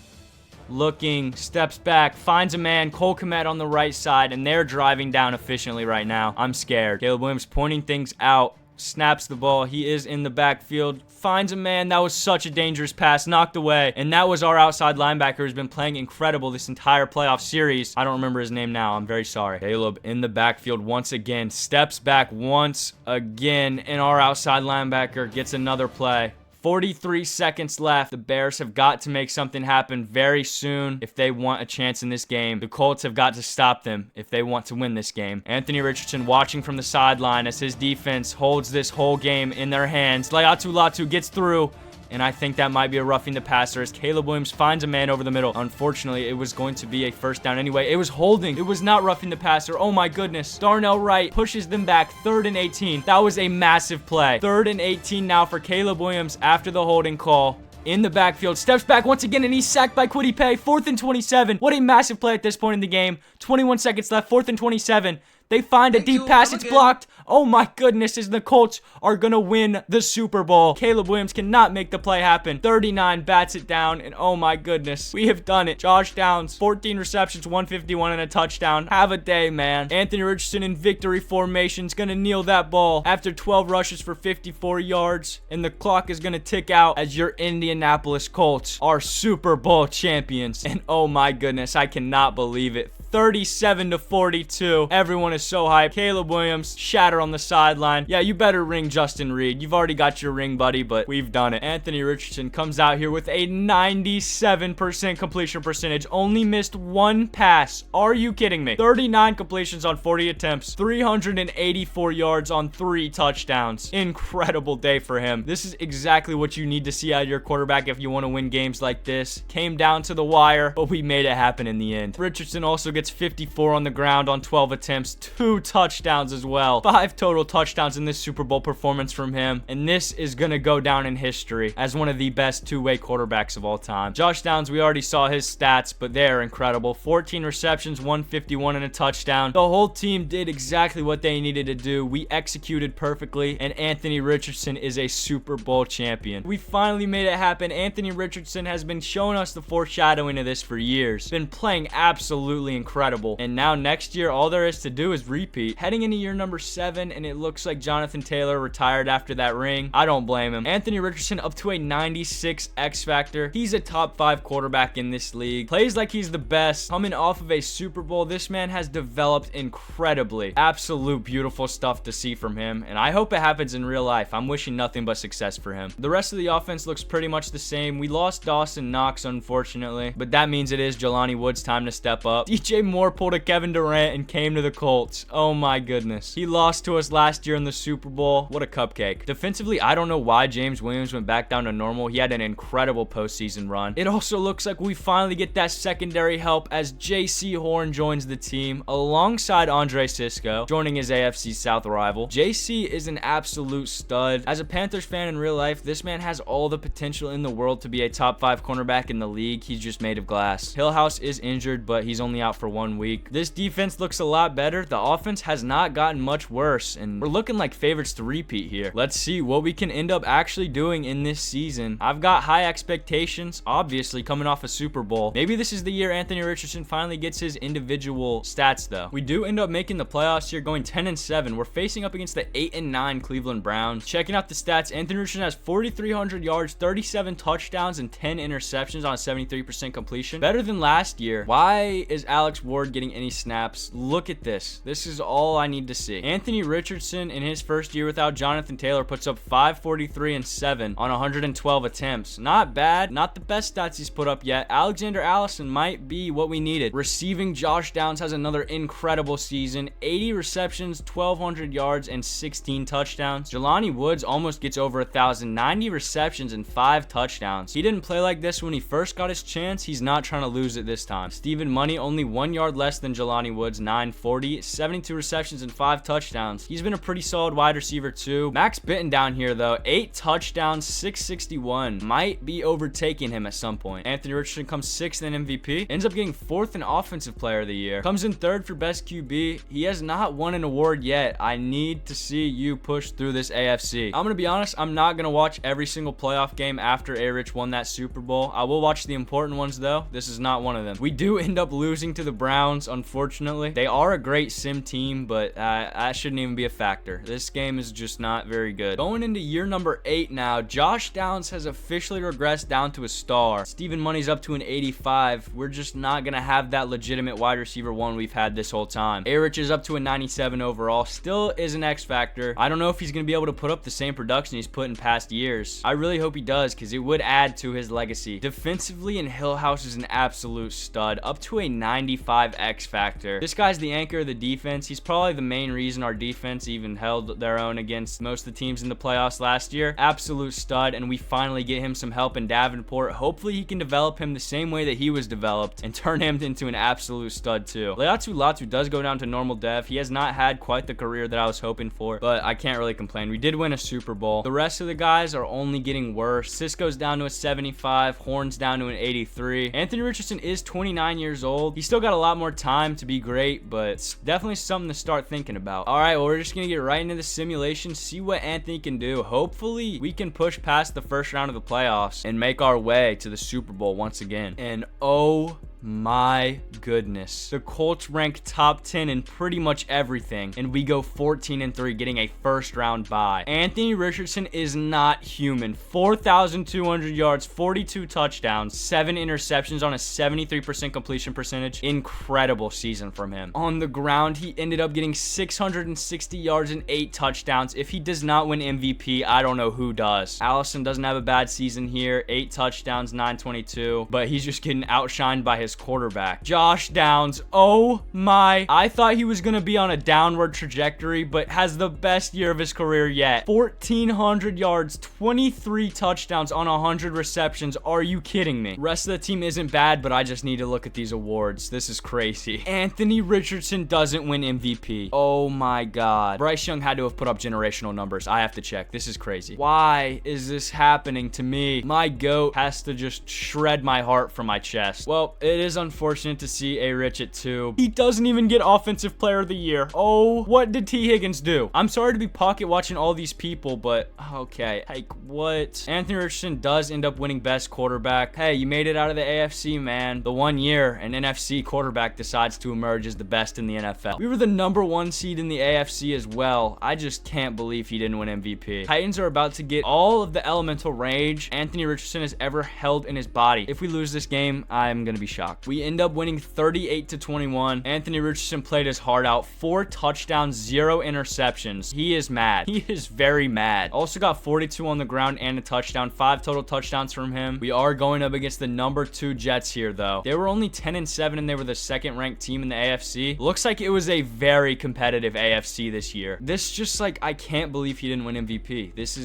Looking, steps back, finds a man, Cole Kmet on the right side, and they're driving down efficiently right now. I'm scared. Caleb Williams pointing things out. Snaps the ball. He is in the backfield. Finds a man. That was such a dangerous pass. Knocked away. And that was our outside linebacker who's been playing incredible this entire playoff series. I don't remember his name now. I'm very sorry. Caleb in the backfield once again. Steps back once again. And our outside linebacker gets another play. 43 seconds left. The Bears have got to make something happen very soon if they want a chance in this game. The Colts have got to stop them if they want to win this game. Anthony Richardson watching from the sideline as his defense holds this whole game in their hands. Latu gets through, and I think that might be a roughing the passer as Caleb Williams finds a man over the middle. Unfortunately, it was going to be a first down anyway. It was holding. It was not roughing the passer. Oh my goodness. Darnell Wright pushes them back. 3rd and 18. That was a massive play. 3rd and 18 now for Caleb Williams after the holding call. In the backfield, steps back once again, and he's sacked by Kwity Paye. 4th and 27. What a massive play at this point in the game. 21 seconds left. 4th and 27. They find a deep pass. It's blocked. Oh my goodness, as the Colts are going to win the Super Bowl. Caleb Williams cannot make the play happen. 39 bats it down, and oh my goodness, we have done it. Josh Downs, 14 receptions, 151 and a touchdown. Have a day, man. Anthony Richardson in victory formation is going to kneel that ball after 12 rushes for 54 yards, and the clock is going to tick out as your Indianapolis Colts are Super Bowl champions. And oh my goodness, I cannot believe it. 37-42. Everyone is so hyped. Caleb Williams, shatter on the sideline. Yeah, you better ring Justin Reed. You've already got your ring, buddy, but we've done it. Anthony Richardson comes out here with a 97% completion percentage. Only missed 1 pass. Are you kidding me? 39 completions on 40 attempts. 384 yards on 3 touchdowns. Incredible day for him. This is exactly what you need to see out of your quarterback if you want to win games like this. Came down to the wire, but we made it happen in the end. Richardson also gets gets 54 on the ground on 12 attempts, 2 touchdowns as well. 5 total touchdowns in this Super Bowl performance from him, and this is gonna go down in history as one of the best two-way quarterbacks of all time. Josh Downs, we already saw his stats, but they're incredible. 14 receptions, 151 and a touchdown. The whole team did exactly what they needed to do. We executed perfectly, and Anthony Richardson is a Super Bowl champion. We finally made it happen. Anthony Richardson has been showing us the foreshadowing of this for years. Been playing absolutely incredible, and now next year all there is to do is repeat. Heading into year number 7, and it looks like Jonathan Taylor retired after that ring. I don't blame him. Anthony Richardson up to a 96 X factor. He's a top 5 quarterback in this league. Plays like he's the best. Coming off of a Super Bowl, this man has developed incredibly. Absolute beautiful stuff to see from him, and I hope it happens in real life. I'm wishing nothing but success for him. The rest of the offense looks pretty much the same. We lost Dawson Knox, unfortunately, but that means it is Jelani Woods' time to step up. DJ Moore pulled a Kevin Durant and came to the Colts. Oh my goodness. He lost to us last year in the Super Bowl. What a cupcake. Defensively, I don't know why James Williams went back down to normal. He had an incredible postseason run. It also looks like we finally get that secondary help as J.C. Horn joins the team alongside Andre Sisco, joining his AFC South rival. J.C. is an absolute stud. As a Panthers fan in real life, this man has all the potential in the world to be a top 5 cornerback in the league. He's just made of glass. Hillhouse is injured, but he's only out for 1 week. This defense looks a lot better. The offense has not gotten much worse, and we're looking like favorites to repeat here. Let's see what we can end up actually doing in this season. I've got high expectations, obviously coming off a Super Bowl. Maybe this is the year Anthony Richardson finally gets his individual stats though. We do end up making the playoffs here, going 10-7. We're facing up against the 8-9 Cleveland Browns. Checking out the stats, Anthony Richardson has 4,300 yards, 37 touchdowns, and 10 interceptions on a 73% completion. Better than last year. Why is Alex Ward getting any snaps? Look at this. This is all I need to see. Anthony Richardson in his first year without Jonathan Taylor puts up 543 and 7 on 112 attempts. Not bad. Not the best stats he's put up yet. Alexander Allison might be what we needed. Receiving, Josh Downs has another incredible season. 80 receptions, 1,200 yards, and 16 touchdowns. Jelani Woods almost gets over 1,000. 90 receptions and 5 touchdowns. He didn't play like this when he first got his chance. He's not trying to lose it this time. Stephen Money only 1 yard less than Jelani Woods, 940. 72 receptions and 5 touchdowns. He's been a pretty solid wide receiver too. Max Bitten down here though, 8 touchdowns, 661. Might be overtaking him at some point. Anthony Richardson comes 6th in MVP. Ends up getting 4th in Offensive Player of the Year. Comes in 3rd for Best QB. He has not won an award yet. I need to see you push through this AFC. I'm gonna be honest, I'm not gonna watch every single playoff game after A-Rich won that Super Bowl. I will watch the important ones though. This is not one of them. We do end up losing to the Browns, unfortunately. They are a great sim team, but that shouldn't even be a factor. This game is just not very good. Going into year number 8 now, Josh Downs has officially regressed down to a star. Stephen Money's up to an 85. We're just not gonna have that legitimate wide receiver 1 we've had this whole time. A-Rich is up to a 97 overall. Still is an X factor. I don't know if he's gonna be able to put up the same production he's put in past years. I really hope he does, because it would add to his legacy. Defensively, and Hillhouse is an absolute stud. Up to a 95 X factor. This guy's the anchor of the defense. He's probably the main reason our defense even held their own against most of the teams in the playoffs last year. Absolute stud, and we finally get him some help in Davenport. Hopefully he can develop him the same way that he was developed and turn him into an absolute stud too. Leatu Latu does go down to normal dev. He has not had quite the career that I was hoping for, but I can't really complain. We did win a Super Bowl. The rest of the guys are only getting worse. Cisco's down to a 75. Horn's down to an 83. Anthony Richardson is 29 years old. He's still got a lot more time to be great, but it's definitely something to start thinking about. All right, well, we're just gonna get right into the simulation, see what Anthony can do. Hopefully we can push past the first round of the playoffs and make our way to the Super Bowl once again. And oh my goodness, the Colts rank top 10 in pretty much everything, and we go 14-3, getting a first round bye. Anthony Richardson is not human. 4,200 yards, 42 touchdowns, 7 interceptions on a 73% completion percentage. Incredible season from him. On the ground, he ended up getting 660 yards and 8 touchdowns. If he does not win MVP, I don't know who does. Allison doesn't have a bad season here. 8 touchdowns, 922, but he's just getting outshined by his this quarterback. Josh Downs. Oh my. I thought he was going to be on a downward trajectory, but has the best year of his career yet. 1,400 yards, 23 touchdowns on 100 receptions. Are you kidding me? Rest of the team isn't bad, but I just need to look at these awards. This is crazy. Anthony Richardson doesn't win MVP. Oh my God. Bryce Young had to have put up generational numbers. I have to check. This is crazy. Why is this happening to me? My GOAT has to just shred my heart from my chest. Well, it is unfortunate to see A. Rich at 2. He doesn't even get Offensive Player of the Year. Oh, what did T. Higgins do? I'm sorry to be pocket watching all these people, but okay. Like, what? Anthony Richardson does end up winning best quarterback. Hey, you made it out of the AFC, man. The 1 year an NFC quarterback decides to emerge as the best in the NFL. We were the #1 seed in the AFC as well. I just can't believe he didn't win MVP. Titans are about to get all of the elemental rage Anthony Richardson has ever held in his body. If we lose this game, I'm gonna be shocked. We end up winning 38-21. Anthony Richardson played his heart out. 4 touchdowns, 0 interceptions. He is mad. He is very mad. Also got 42 on the ground and a touchdown. 5 total touchdowns from him. We are going up against the #2 Jets here, though. They were only 10-7, and they were the second-ranked team in the AFC. Looks like it was a very competitive AFC this year. This just like, I can't believe he didn't win MVP. This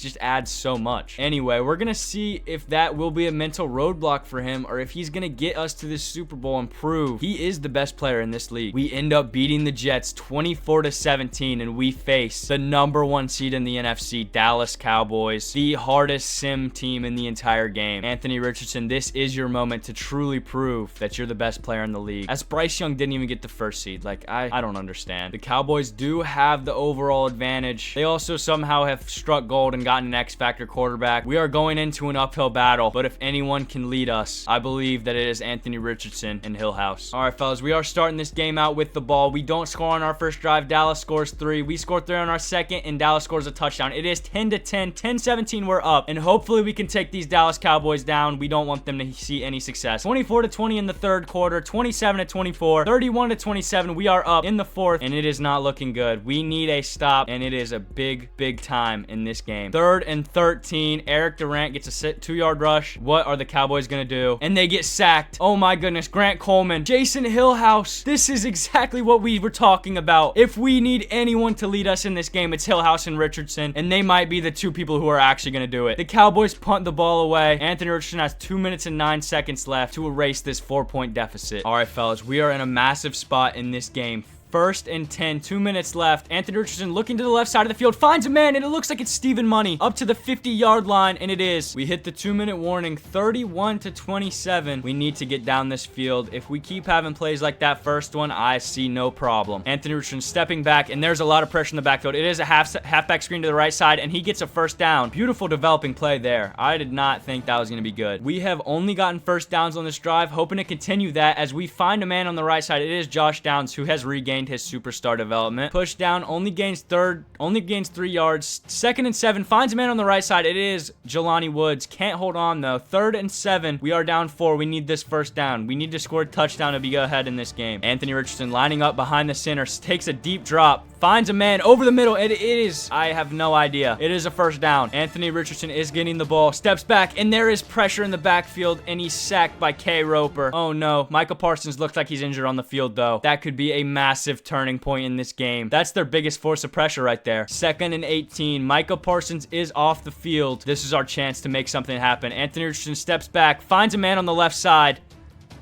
just adds so much. Anyway, we're gonna see if that will be a mental roadblock for him, or if he's gonna get us to this Super Bowl and prove he is the best player in this league. We end up beating the Jets 24-17, and we face the #1 seed in the NFC, Dallas Cowboys, the hardest sim team in the entire game. Anthony Richardson, this is your moment to truly prove that you're the best player in the league, as Bryce Young didn't even get the first seed. Like, I don't understand. The Cowboys do have the overall advantage. They also somehow have struck gold and gotten an X-Factor quarterback. We are going into an uphill battle, but if anyone can lead us, I believe that it is Anthony Richardson and Hill House. All right, fellas, we are starting this game out with the ball. We don't score on our first drive. Dallas scores 3. We score 3 on our second, and Dallas scores a touchdown. It is 10-10, 10-17, we're up, and hopefully we can take these Dallas Cowboys down. We don't want them to see any success. 24-20 in the third quarter, 27-24, 31-27. We are up in the fourth, and it is not looking good. We need a stop, and it is a big time in this game. 3rd and 13. Eric Durant gets a 2-yard rush. What are the Cowboys gonna do? And they get sacked. Oh my goodness. Grant Coleman, Jason Hillhouse. This is exactly what we were talking about. If we need anyone to lead us in this game, it's Hillhouse and Richardson, and they might be the 2 people who are actually gonna do it. The Cowboys punt the ball away. Anthony Richardson has 2 minutes and 9 seconds left to erase this 4-point deficit. All right, fellas, we are in a massive spot in this game. 1st and 10, 2 minutes left. Anthony Richardson looking to the left side of the field, finds a man, and it looks like it's Stephen Money up to the 50-yard line, and it is. We hit the 2-minute warning, 31-27. We need to get down this field. If we keep having plays like that first one, I see no problem. Anthony Richardson stepping back, and there's a lot of pressure in the backfield. It is a halfback screen to the right side, and he gets a first down. Beautiful developing play there. I did not think that was going to be good. We have only gotten first downs on this drive, hoping to continue that as we find a man on the right side. It is Josh Downs, who has regained his superstar development. Push down, only gains 3 yards. 2nd and 7, finds a man on the right side. It is Jelani Woods. Can't hold on though. 3rd and 7. We are down 4. We need this first down. We need to score a touchdown to be ahead in this game. Anthony Richardson lining up behind the center, takes a deep drop, finds a man over the middle. It is, I have no idea. It is a first down. Anthony Richardson is getting the ball, steps back, and there is pressure in the backfield, and he's sacked by K. Roper. Oh no. Michael Parsons looks like he's injured on the field though. That could be a massive turning point in this game. That's their biggest force of pressure right there. 2nd and 18. Michael Parsons is off the field. This is our chance to make something happen. Anthony Richardson steps back, finds a man on the left side.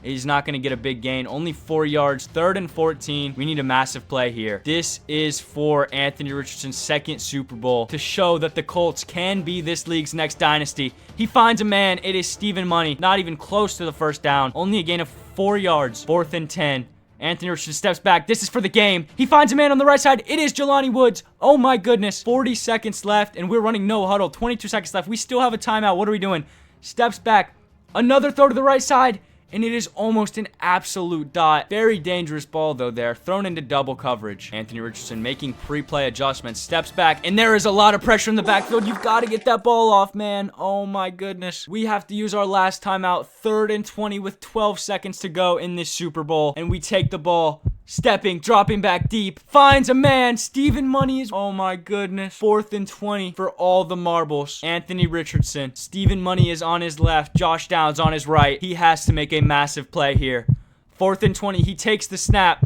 He's not going to get a big gain. Only 4 yards. 3rd and 14. We need a massive play here. This is for Anthony Richardson's 2nd Super Bowl to show that the Colts can be this league's next dynasty. He finds a man. It is Stephen Money. Not even close to the first down. Only a gain of 4 yards. 4th and 10. Anthony Richardson steps back. This is for the game. He finds a man on the right side. It is Jelani Woods. Oh my goodness. 40 seconds left, and we're running no huddle. 22 seconds left. We still have a timeout. What are we doing? Steps back. Another throw to the right side. And it is almost an absolute dot. Very dangerous ball, though, there. Thrown into double coverage. Anthony Richardson making pre-play adjustments. Steps back. And there is a lot of pressure in the backfield. You've got to get that ball off, man. Oh, my goodness. We have to use our last timeout. 3rd and 20 with 12 seconds to go in this Super Bowl. And we take the ball Stepping, dropping back deep, finds a man. Stephen Money is, oh my goodness. 4th and 20 for all the marbles. Anthony Richardson. Stephen Money is on his left. Josh Downs on his right. He has to make a massive play here. 4th and 20. He takes the snap.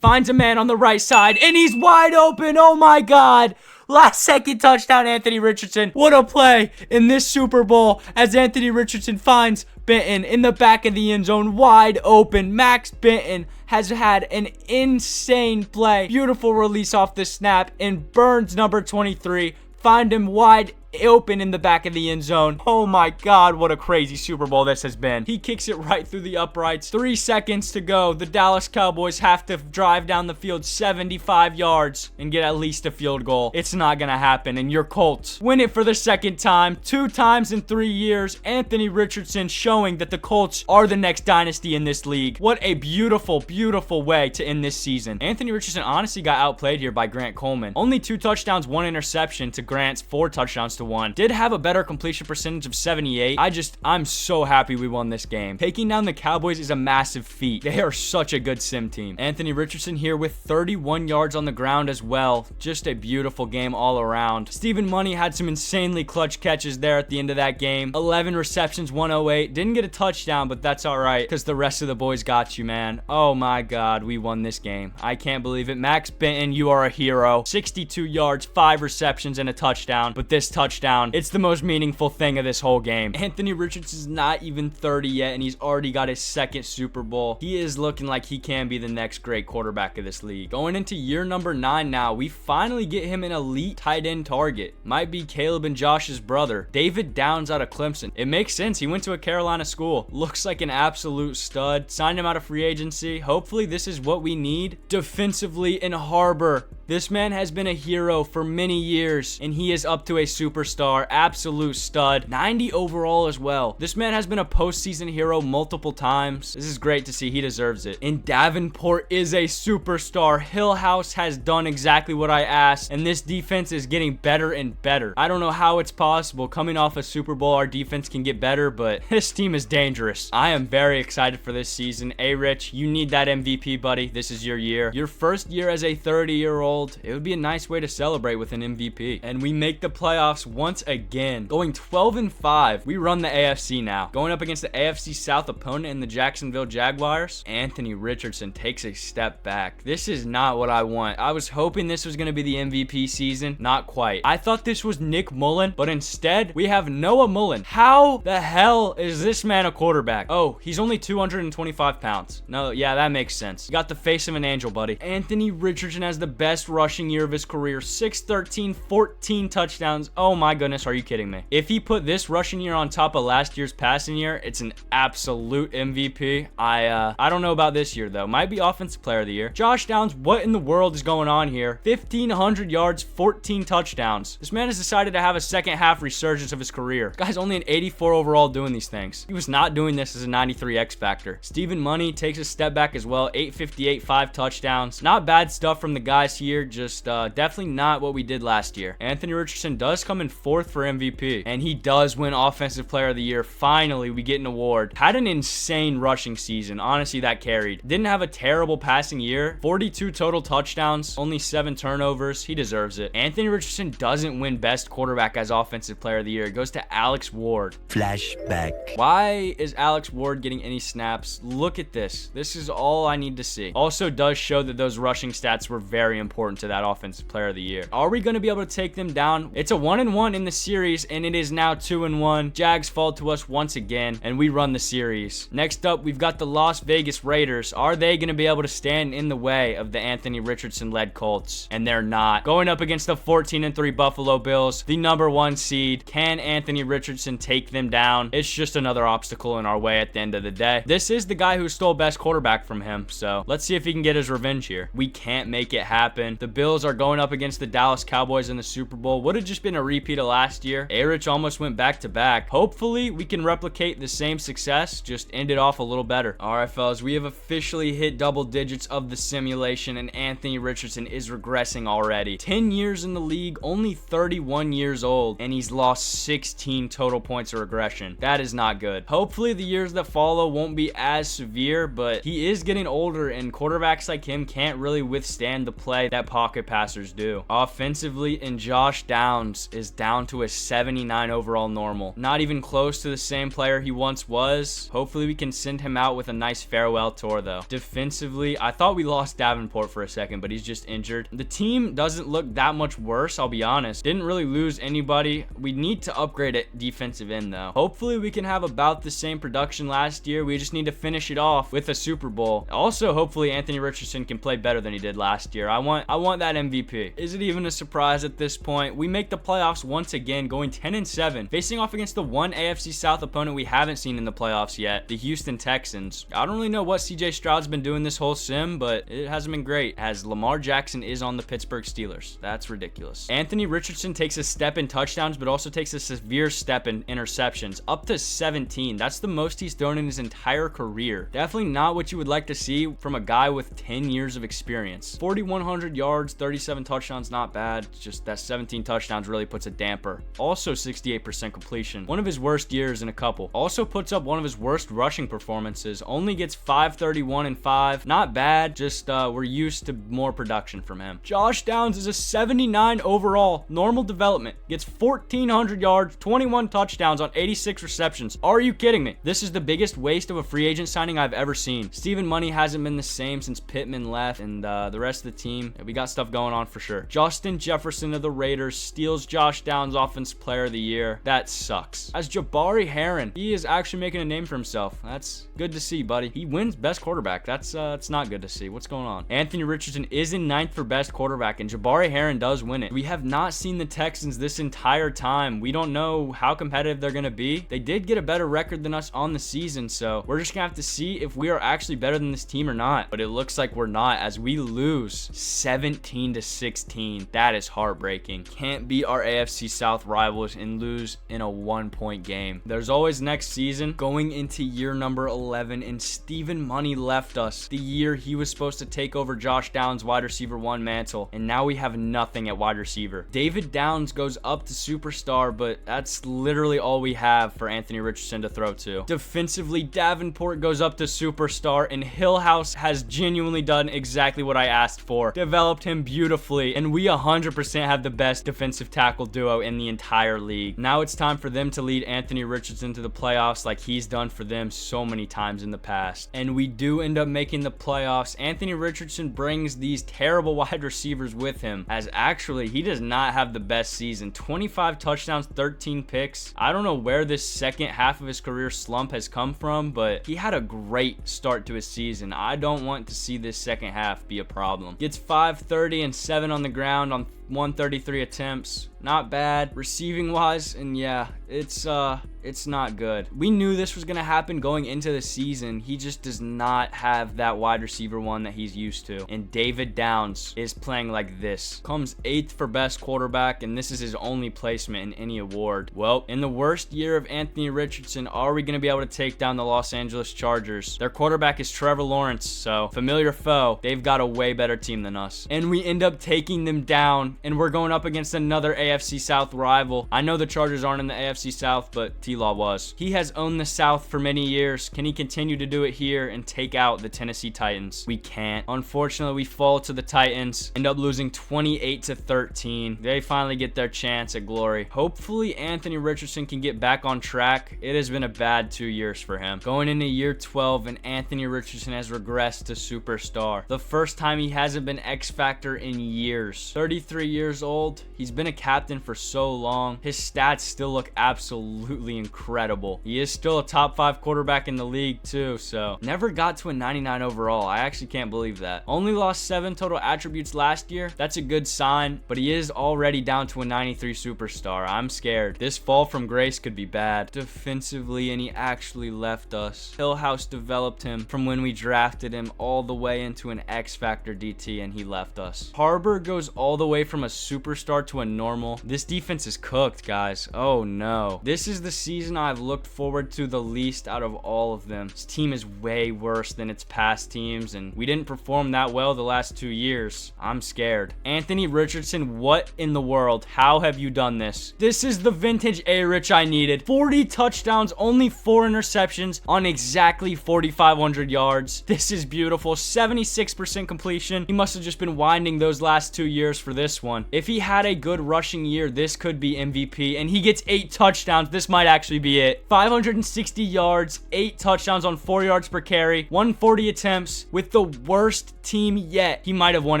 Finds a man on the right side, and he's wide open. Oh my God. Last second touchdown, Anthony Richardson. What a play in this Super Bowl as Anthony Richardson finds Benton in the back of the end zone, wide open. Max Benton has had an insane play. Beautiful release off the snap, and Burns, number 23, find him wide open in the back of the end zone. Oh my God, what a crazy Super Bowl this has been. He kicks it right through the uprights. 3 seconds to go. The Dallas Cowboys have to drive down the field 75 yards and get at least a field goal. It's not gonna happen, and your Colts win it for the second time. 2 times in 3 years. Anthony Richardson showing that the Colts are the next dynasty in this league. What a beautiful, beautiful way to end this season. Anthony Richardson honestly got outplayed here by Grant Coleman. Only 2 touchdowns, 1 interception to Grant's 4 touchdowns to 1. Did have a better completion percentage of 78. I'm so happy we won this game. Taking down the Cowboys is a massive feat. They are such a good sim team. Anthony Richardson here with 31 yards on the ground as well. Just a beautiful game all around. Stephen Money had some insanely clutch catches there at the end of that game. 11 receptions, 108. Didn't get a touchdown, but that's all right because the rest of the boys got you, man. Oh my God, we won this game. I can't believe it. Max Benton, you are a hero. 62 yards, 5 receptions, and a touchdown. But this touchdown, it's the most meaningful thing of this whole game. Anthony Richardson's not even 30 yet, and he's already got his 2nd Super Bowl. He is looking like he can be the next great quarterback of this league. Going into year number 9 now, we finally get him an elite tight end target. Might be Caleb and Josh's brother, David Downs out of Clemson. It makes sense. He went to a Carolina school. Looks like an absolute stud. Signed him out of free agency. Hopefully this is what we need defensively in Harbor. This man has been a hero for many years, and he is up to a superstar. Absolute stud. 90 overall as well. This man has been a postseason hero multiple times. This is great to see. He deserves it. And Davenport is a superstar. Hillhouse has done exactly what I asked, and this defense is getting better and better. I don't know how it's possible. Coming off a Super Bowl, our defense can get better, but this team is dangerous. I am very excited for this season. Rich, you need that MVP, buddy. This is your year. Your first year as a 30-year-old. It would be a nice way to celebrate with an MVP. And we make the playoffs once again. Going 12-5. We run the AFC now. Going up against the AFC South opponent in the Jacksonville Jaguars. Anthony Richardson takes a step back. This is not what I want. I was hoping this was going to be the MVP season. Not quite. I thought this was Nick Mullen, but instead we have Noah Mullen. How the hell is this man a quarterback? Oh, he's only 225 pounds. No, yeah, that makes sense. You got the face of an angel, buddy. Anthony Richardson has the best rushing year of his career. 613, 14 touchdowns. Oh my goodness, are you kidding me? If he put this rushing year on top of last year's passing year, it's an absolute MVP. I don't know about this year though. Might be offensive player of the year. Josh Downs, what in the world is going on here? 1,500 yards, 14 touchdowns. This man has decided to have a second half resurgence of his career. Guy's only an 84 overall doing these things. He was not doing this as a 93 X factor. Stephen Money takes a step back as well. 858, 5 touchdowns. Not bad stuff from the guys here. Just definitely not what we did last year. Anthony Richardson does come in 4th for MVP, and he does win offensive player of the year. Finally, we get an award. Had an insane rushing season. Honestly, that carried. Didn't have a terrible passing year. 42 total touchdowns, only 7 turnovers. He deserves it. Anthony Richardson doesn't win best quarterback as offensive player of the year. It goes to Alex Ward. Flashback. Why is Alex Ward getting any snaps? Look at this. This is all I need to see. Also does show that those rushing stats were very important to that offensive player of the year. Are we going to be able to take them down? It's a 1-1 in the series, and it is now 2-1. Jags fall to us once again, and we run the series. Next up, we've got the Las Vegas Raiders. Are they going to be able to stand in the way of the Anthony Richardson-led Colts? And they're not. Going up against the 14-3 Buffalo Bills, the #1 seed. Can Anthony Richardson take them down? It's just another obstacle in our way at the end of the day. This is the guy who stole best quarterback from him, so let's see if he can get his revenge here. We can't make it happen. win. The Bills are going up against the Dallas Cowboys in the Super Bowl. Would have just been a repeat of last year. A-Rich almost went back-to-back. Hopefully, we can replicate the same success, just end it off a little better. All right, fellas, we have officially hit double digits of the simulation, and Anthony Richardson is regressing already. 10 years in the league, only 31 years old, and he's lost 16 total points of regression. That is not good. Hopefully, the years that follow won't be as severe, but he is getting older, and quarterbacks like him can't really withstand the play that pocket passers do. Offensively, and Josh Downs is down to a 79 overall normal. Not even close to the same player he once was. Hopefully, we can send him out with a nice farewell tour, though. Defensively, I thought we lost Davenport for a second, but he's just injured. The team doesn't look that much worse, I'll be honest. Didn't really lose anybody. We need to upgrade at defensive end, though. Hopefully, we can have about the same production last year. We just need to finish it off with a Super Bowl. Also, hopefully, Anthony Richardson can play better than he did last year. I want that MVP. Is it even a surprise at this point? We make the playoffs once again, going 10-7, facing off against the one AFC South opponent we haven't seen in the playoffs yet, the Houston Texans. I don't really know what CJ Stroud's been doing this whole sim, but it hasn't been great, as Lamar Jackson is on the Pittsburgh Steelers. That's ridiculous. Anthony Richardson takes a step in touchdowns, but also takes a severe step in interceptions, up to 17. That's the most he's thrown in his entire career. Definitely not what you would like to see from a guy with 10 years of experience. 4,100 yards, 37 touchdowns, not bad. It's just that 17 touchdowns really puts a damper. Also 68% completion. One of his worst years in a couple. Also puts up one of his worst rushing performances. Only gets 531 and 5. Not bad, just we're used to more production from him. Josh Downs is a 79 overall, normal development. Gets 1,400 yards, 21 touchdowns on 86 receptions. Are you kidding me? This is the biggest waste of a free agent signing I've ever seen. Steven Money hasn't been the same since Pittman left, and the rest of the team, we got stuff going on for sure. Justin Jefferson of the Raiders steals Josh Downs Offensive Player of the Year. That sucks. As Jabari Heron, he is actually making a name for himself. That's good to see, buddy. He wins best quarterback. That's not good to see. What's going on? Anthony Richardson is in 9th for best quarterback, and Jabari Heron does win it. We have not seen the Texans this entire time. We don't know how competitive they're going to be. They did get a better record than us on the season, so we're just going to have to see if we are actually better than this team or not. But it looks like we're not, as we lose 17-16. That is heartbreaking. Can't beat our AFC South rivals and lose in a 1-point game. There's always next season. Going into year number 11, and Steven Money left us the year he was supposed to take over Josh Downs' wide receiver 1 mantle, and now we have nothing at wide receiver. David Downs goes up to superstar, but that's literally all we have for Anthony Richardson to throw to. Defensively, Davenport goes up to superstar, and Hillhouse has genuinely done exactly what I asked for. Developed him beautifully, and we 100% have the best defensive tackle duo in the entire league. Now it's time for them to lead Anthony Richardson to the playoffs like he's done for them so many times in the past. And we do end up making the playoffs. Anthony Richardson brings these terrible wide receivers with him, as actually he does not have the best season. 25 touchdowns, 13 picks. I don't know where this second half of his career slump has come from, but he had a great start to his season. I don't want to see this second half be a problem. Gets 530 and 7 on the ground on 133 attempts. Not bad receiving wise, and yeah, it's not good. We knew this was gonna happen going into the season. He just does not have that wide receiver 1 that he's used to. And David Downs is playing like this. Comes 8th for best quarterback, and this is his only placement in any award. Well, in the worst year of Anthony Richardson, are we gonna be able to take down the Los Angeles Chargers? Their quarterback is Trevor Lawrence, so familiar foe. They've got a way better team than us. And we end up taking them down, and we're going up against another AFC South rival. I know the Chargers aren't in the AFC South, but T-Law was. He has owned the South for many years. Can he continue to do it here and take out the Tennessee Titans? We can't. Unfortunately, we fall to the Titans, end up losing 28-13. They finally get their chance at glory. Hopefully, Anthony Richardson can get back on track. It has been a bad 2 years for him. Going into year 12, and Anthony Richardson has regressed to superstar. The first time he hasn't been X Factor in years. 33 23 years old. He's been a captain for so long. His stats still look absolutely incredible. He is still a top 5 quarterback in the league too, so never got to a 99 overall. I actually can't believe that. Only lost 7 total attributes last year. That's a good sign, but he is already down to a 93 superstar. I'm scared. This fall from grace could be bad. Defensively, and he actually left us. Hillhouse developed him from when we drafted him all the way into an X Factor DT, and he left us. Harbor goes all the way from a superstar to a normal. This defense is cooked, guys. Oh no. This is the season I've looked forward to the least out of all of them. This team is way worse than its past teams, and we didn't perform that well the last 2 years. I'm scared. Anthony Richardson, what in the world? How have you done this? This is the vintage A-Rich I needed. 40 touchdowns, only 4 interceptions on exactly 4,500 yards. This is beautiful. 76% completion. He must have just been winding those last 2 years for this one. If he had a good rushing year, this could be MVP, and he gets 8 touchdowns. This might actually be it. 560 yards, 8 touchdowns on 4 yards per carry, 140 attempts with the worst team yet. He might have won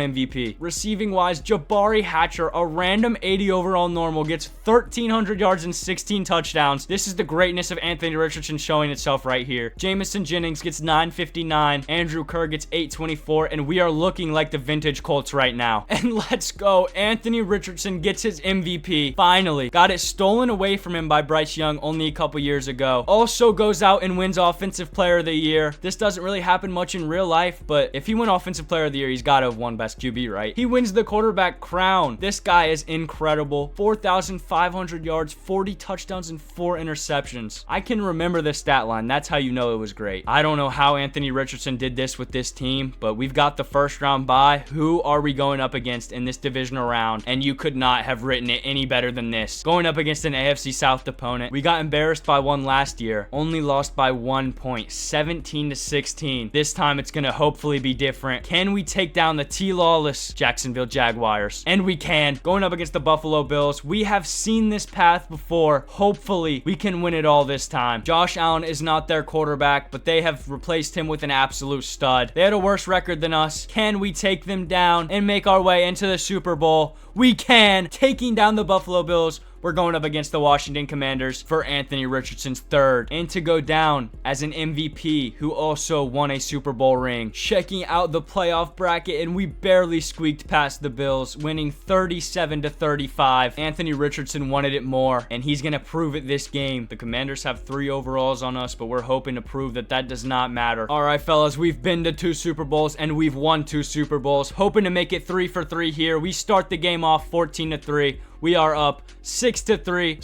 MVP. Receiving wise, Jabari Hatcher, a random 80 overall normal, gets 1,300 yards and 16 touchdowns. This is the greatness of Anthony Richardson showing itself right here. Jamison Jennings gets 959. Andrew Kerr gets 824, and we are looking like the vintage Colts right now. And let's go. Anthony Richardson gets his MVP. Finally. Got it stolen away from him by Bryce Young only a couple years ago. Also goes out and wins Offensive Player of the Year. This doesn't really happen much in real life, but if he won Offensive Player of the Year, he's got to have won Best QB, right? He wins the quarterback crown. This guy is incredible. 4,500 yards, 40 touchdowns, and 4 interceptions. I can remember this stat line. That's how you know it was great. I don't know how Anthony Richardson did this with this team, but we've got the first round bye. Who are we going up against in this divisional round? And you could not have written it any better than this. Going up against an AFC South opponent. We got embarrassed by one last year. Only lost by 1 point, 17-16. This time it's going to hopefully be different. Can we take down the T-lawless Jacksonville Jaguars? And we can. Going up against the Buffalo Bills. We have seen this path before. Hopefully we can win it all this time. Josh Allen is not their quarterback, but they have replaced him with an absolute stud. They had a worse record than us. Can we take them down and make our way into the Super Bowl? We can. Taking down the Buffalo Bills. We're going up against the Washington Commanders for Anthony Richardson's third, and to go down as an MVP who also won a Super Bowl ring. Checking out the playoff bracket, and we barely squeaked past the Bills, winning 37-35. Anthony Richardson wanted it more, and he's going to prove it this game. The Commanders have 3 overalls on us, but we're hoping to prove that that does not matter. All right, fellas, we've been to 2 Super Bowls, and we've won 2 Super Bowls. Hoping to make it 3 for 3 here. We start the game off 14-3. We are up 6-3.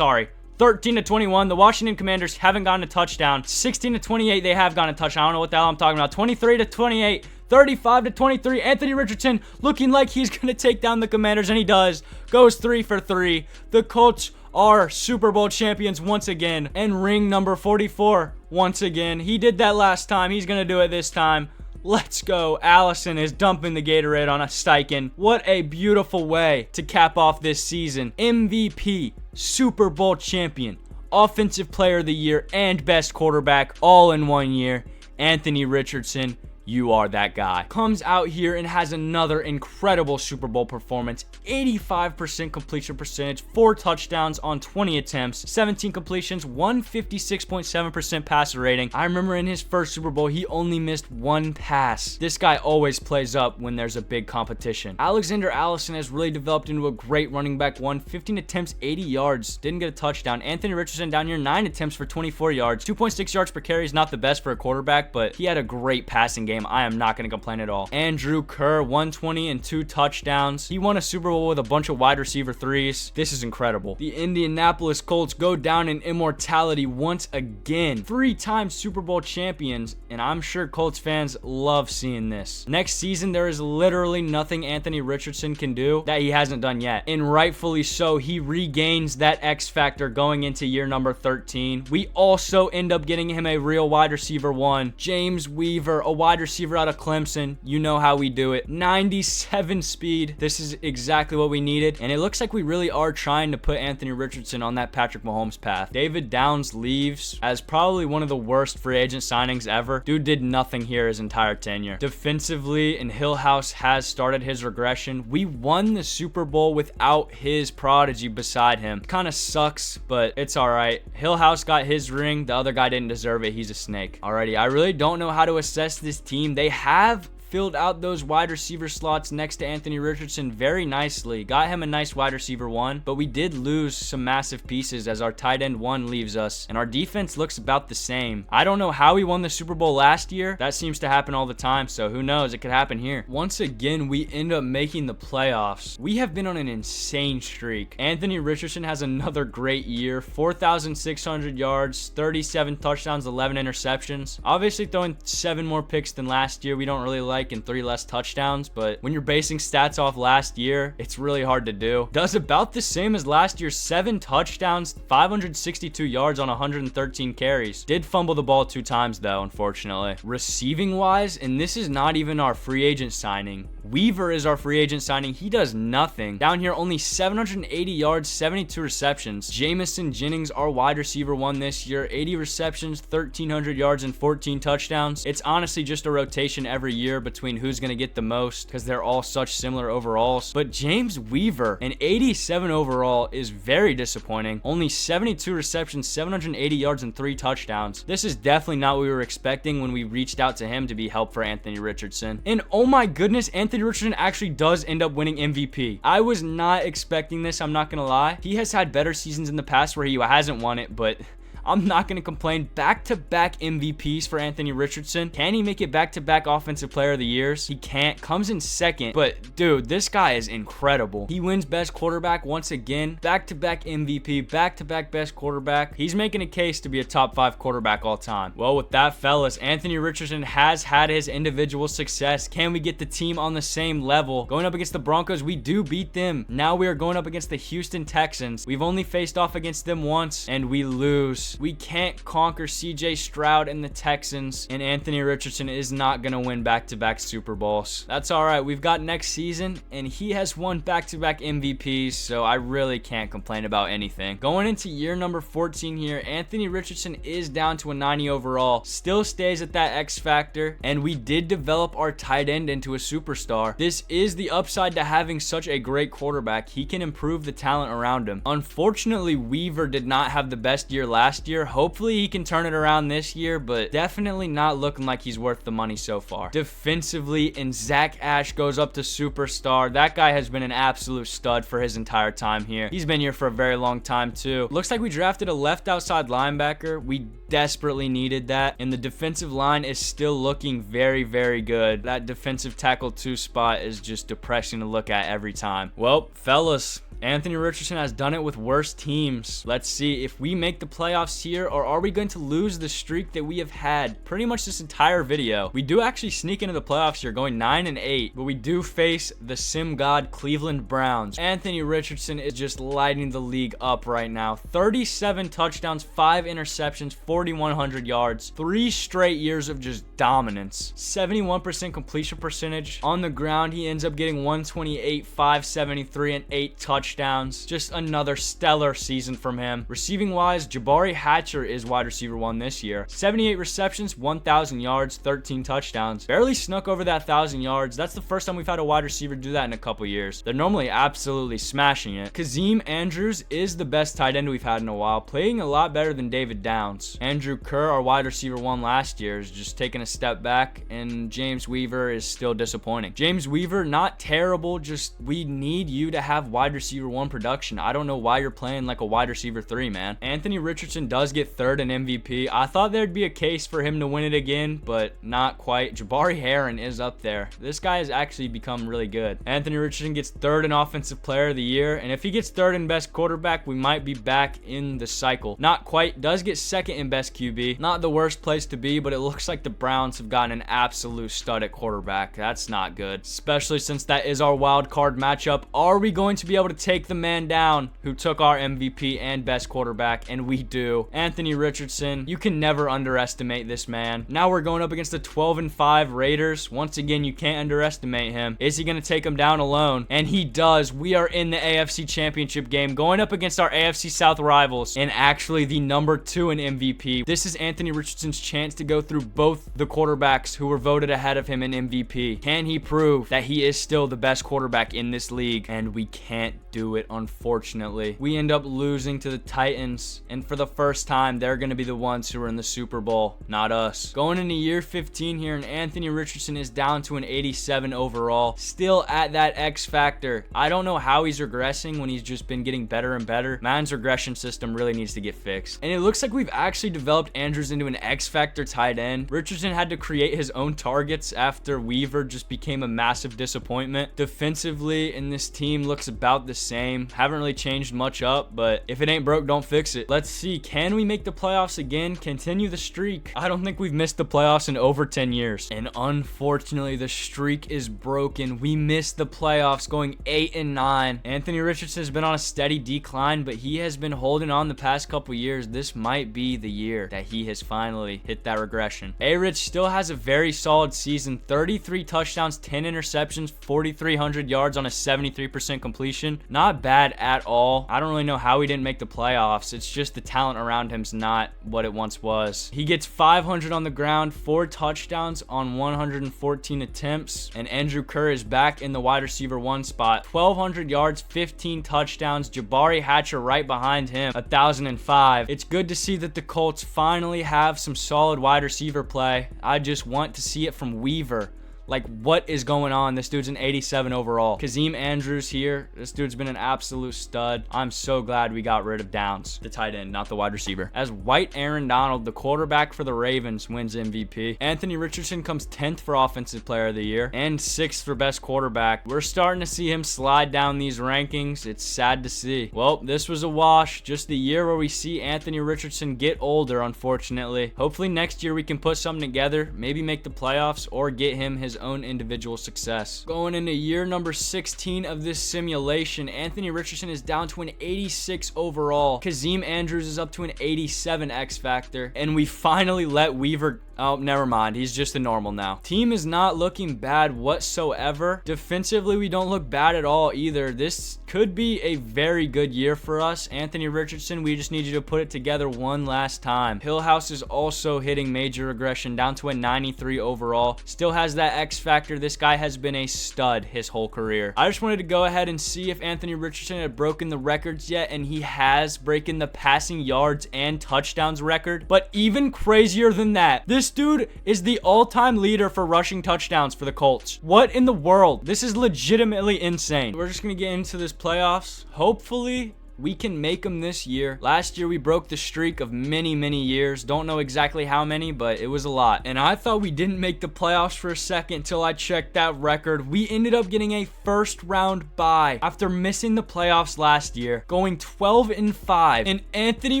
13-21. The Washington Commanders haven't gotten a touchdown. 16-28. They have gotten a touchdown. I don't know what the hell I'm talking about. 23-28. 35-23. Anthony Richardson looking like he's going to take down the Commanders, and he does. Goes 3 for 3. The Colts are Super Bowl champions once again. And ring number 44 once again. He did that last time. He's going to do it this time. Let's go. Allison is dumping the Gatorade on a Steichen. What a beautiful way to cap off this season. MVP, Super Bowl champion, Offensive Player of the Year, and Best Quarterback all in 1 year. Anthony Richardson, you are that guy. Comes out here and has another incredible Super Bowl performance. 85% completion percentage, 4 touchdowns on 20 attempts, 17 completions, 156.7% passer rating. I remember in his first Super Bowl, he only missed 1 pass. This guy always plays up when there's a big competition. Alexander Allison has really developed into a great running back. 15 attempts, 80 yards. Didn't get a touchdown. Anthony Richardson down here, 9 attempts for 24 yards. 2.6 yards per carry is not the best for a quarterback, but he had a great passing game. I am not going to complain at all. Andrew Kerr, 120 and 2 touchdowns. He won a Super Bowl with a bunch of wide receiver threes. This is incredible. The Indianapolis Colts go down in immortality once again. 3-time Super Bowl champions, and I'm sure Colts fans love seeing this. Next season, there is literally nothing Anthony Richardson can do that he hasn't done yet, and rightfully so. He regains that X factor going into year number 13. We also end up getting him a real wide receiver 1. James Weaver, a wide receiver out of Clemson. You know how we do it. 97 speed. This is exactly what we needed. And it looks like we really are trying to put Anthony Richardson on that Patrick Mahomes path. David Downs leaves as probably one of the worst free agent signings ever. Dude did nothing here his entire tenure. Defensively, and Hillhouse has started his regression. We won the Super Bowl without his prodigy beside him. Kind of sucks, but it's all right. Hillhouse got his ring. The other guy didn't deserve it. He's a snake. Alrighty, I really don't know how to assess this team. They have filled out those wide receiver slots next to Anthony Richardson very nicely. Got him a nice wide receiver 1, but we did lose some massive pieces as our tight end 1 leaves us, and our defense looks about the same. I don't know how we won the Super Bowl last year. That seems to happen all the time, so who knows? It could happen here. Once again, we end up making the playoffs. We have been on an insane streak. Anthony Richardson has another great year. 4,600 yards, 37 touchdowns, 11 interceptions. Obviously throwing 7 more picks than last year. We don't really like, and 3 less touchdowns, but when you're basing stats off last year, it's really hard to do. Does about the same as last year. 7 touchdowns, 562 yards on 113 carries. Did fumble the ball 2 times though, unfortunately. Receiving wise, and this is not even our free agent signing, Weaver is our free agent signing. He does nothing. Down here, only 780 yards, 72 receptions. Jamison Jennings, our wide receiver 1 this year, 80 receptions, 1,300 yards, and 14 touchdowns. It's honestly just a rotation every year between who's going to get the most because they're all such similar overalls. But James Weaver, an 87 overall, is very disappointing. Only 72 receptions, 780 yards, and 3 touchdowns. This is definitely not what we were expecting when we reached out to him to be help for Anthony Richardson. And oh my goodness, Anthony Richardson actually does end up winning MVP. I was not expecting this, I'm not gonna lie. He has had better seasons in the past where he hasn't won it, but I'm not going to complain. Back-to-back MVPs for Anthony Richardson. Can he make it back-to-back Offensive Player of the Years? He can't. Comes in second. But, dude, this guy is incredible. He wins Best Quarterback once again. Back-to-back MVP. Back-to-back Best Quarterback. He's making a case to be a top 5 quarterback all time. Well, with that, fellas, Anthony Richardson has had his individual success. Can we get the team on the same level? Going up against the Broncos, we do beat them. Now we are going up against the Houston Texans. We've only faced off against them once, and we lose. We can't conquer CJ Stroud and the Texans, and Anthony Richardson is not going to win back-to-back Super Bowls. That's all right. We've got next season, and he has won back-to-back MVPs, so I really can't complain about anything. Going into year number 14 here, Anthony Richardson is down to a 90 overall. Still stays at that X factor, and we did develop our tight end into a superstar. This is the upside to having such a great quarterback. He can improve the talent around him. Unfortunately, Weaver did not have the best year last year. Hopefully he can turn it around this year, but definitely not looking like he's worth the money so far. Defensively, and Zach Ash goes up to superstar. That guy has been an absolute stud for his entire time here. He's been here for a very long time too. Looks like we drafted a left outside linebacker. We desperately needed that, and the defensive line is still looking very, very good. That defensive tackle 2 spot is just depressing to look at every time. Well, fellas, Anthony Richardson has done it with worse teams. Let's see if we make the playoffs here, or are we going to lose the streak that we have had pretty much this entire video. We do actually sneak into the playoffs here, going 9-8, but we do face the sim god Cleveland Browns. Anthony Richardson is just lighting the league up right now. 37 touchdowns, 5 interceptions, 4,100 yards, 3 straight years of just dominance. 71% completion percentage. On the ground, he ends up getting 128, 573, and 8 touchdowns. Just another stellar season from him. Receiving wise, Jabari Hatcher is wide receiver 1 this year. 78 receptions, 1,000 yards, 13 touchdowns. Barely snuck over that 1,000 yards. That's the first time we've had a wide receiver do that in a couple years. They're normally absolutely smashing it. Kazim Andrews is the best tight end we've had in a while, playing a lot better than David Downs. Andrew Kerr, our wide receiver 1 last year, is just taking a step back, and James Weaver is still disappointing. James Weaver, not terrible, just we need you to have wide receiver 1 production. I don't know why you're playing like a wide receiver 3, man. Anthony Richardson does get 3rd in MVP. I thought there'd be a case for him to win it again, but not quite. Jabari Heron is up there. This guy has actually become really good. Anthony Richardson gets 3rd in Offensive Player of the Year, and if he gets 3rd in Best Quarterback, we might be back in the cycle. Not quite. Does get 2nd in Best QB. Not the worst place to be, but it looks like the Browns have gotten an absolute stud at quarterback. That's not good, especially since that is our wild card matchup. Are we going to be able to take the man down who took our MVP and best quarterback, and we do. Anthony Richardson, you can never underestimate this man. Now we're going up against the 12-5 Raiders. Once again, you can't underestimate him. Is he going to take him down alone? And he does. We are in the AFC Championship game, going up against our AFC South rivals, and actually the number 2 in MVP. This is Anthony Richardson's chance to go through both the quarterbacks who were voted ahead of him in MVP. Can he prove that he is still the best quarterback in this league? And we can't do it, unfortunately. We end up losing to the Titans, and for the first time, they're going to be the ones who are in the Super Bowl, not us. Going into year 15 here, and Anthony Richardson is down to an 87 overall, still at that X factor. I don't know how he's regressing when he's just been getting better and better. Madden's regression system really needs to get fixed. And it looks like we've actually developed Andrews into an X factor tight end. Richardson had to create his own targets after Weaver just became a massive disappointment. Defensively, and this team looks about the same. Haven't really changed much up, but if it ain't broke, don't fix it. Let's see. Can we make the playoffs again? Continue the streak? I don't think we've missed the playoffs in over 10 years. And unfortunately, the streak is broken. We missed the playoffs going 8-9. Anthony Richardson has been on a steady decline, but he has been holding on the past couple years. This might be the year that he has finally hit that regression. A-Rich still has a very solid season. 33 touchdowns, 10 interceptions, 4,300 yards on a 73% completion. Not bad at all. I don't really know how he didn't make the playoffs. It's just the talent around him's not what it once was. He gets 500 on the ground, 4 touchdowns on 114 attempts, and Andrew Kerr is back in the wide receiver 1 spot. 1,200 yards, 15 touchdowns. Jabari Hatcher right behind him, 1,005. It's good to see that the Colts finally have some solid wide receiver play. I just want to see it from Weaver. Like, what is going on? This dude's an 87 overall. Kazeem Andrews here. This dude's been an absolute stud. I'm so glad we got rid of Downs, the tight end, not the wide receiver. As White Aaron Donald, the quarterback for the Ravens, wins MVP. Anthony Richardson comes 10th for Offensive Player of the Year and 6th for Best Quarterback. We're starting to see him slide down these rankings. It's sad to see. Well, this was a wash. Just the year where we see Anthony Richardson get older, unfortunately. Hopefully next year we can put something together, maybe make the playoffs or get him his own individual success. Going into year number 16 of this simulation, Anthony Richardson is down to an 86 overall. Kazeem Andrews is up to an 87 X factor, and we finally let Weaver. Oh, never mind. He's just a normal now. Team is not looking bad whatsoever. Defensively, we don't look bad at all either. This could be a very good year for us. Anthony Richardson, we just need you to put it together one last time. Hillhouse is also hitting major regression, down to a 93 overall. Still has that X factor. This guy has been a stud his whole career. I just wanted to go ahead and see if Anthony Richardson had broken the records yet, and he has broken the passing yards and touchdowns record. But even crazier than that, this dude is the all-time leader for rushing touchdowns for the Colts. What in the world? This is legitimately insane. We're just gonna get into this playoffs. Hopefully we can make them this year. Last year we broke the streak of many years. Don't know exactly how many, but it was a lot. And I thought we didn't make the playoffs for a second until I checked that record. We ended up getting a first round bye after missing the playoffs last year, going 12-5. And Anthony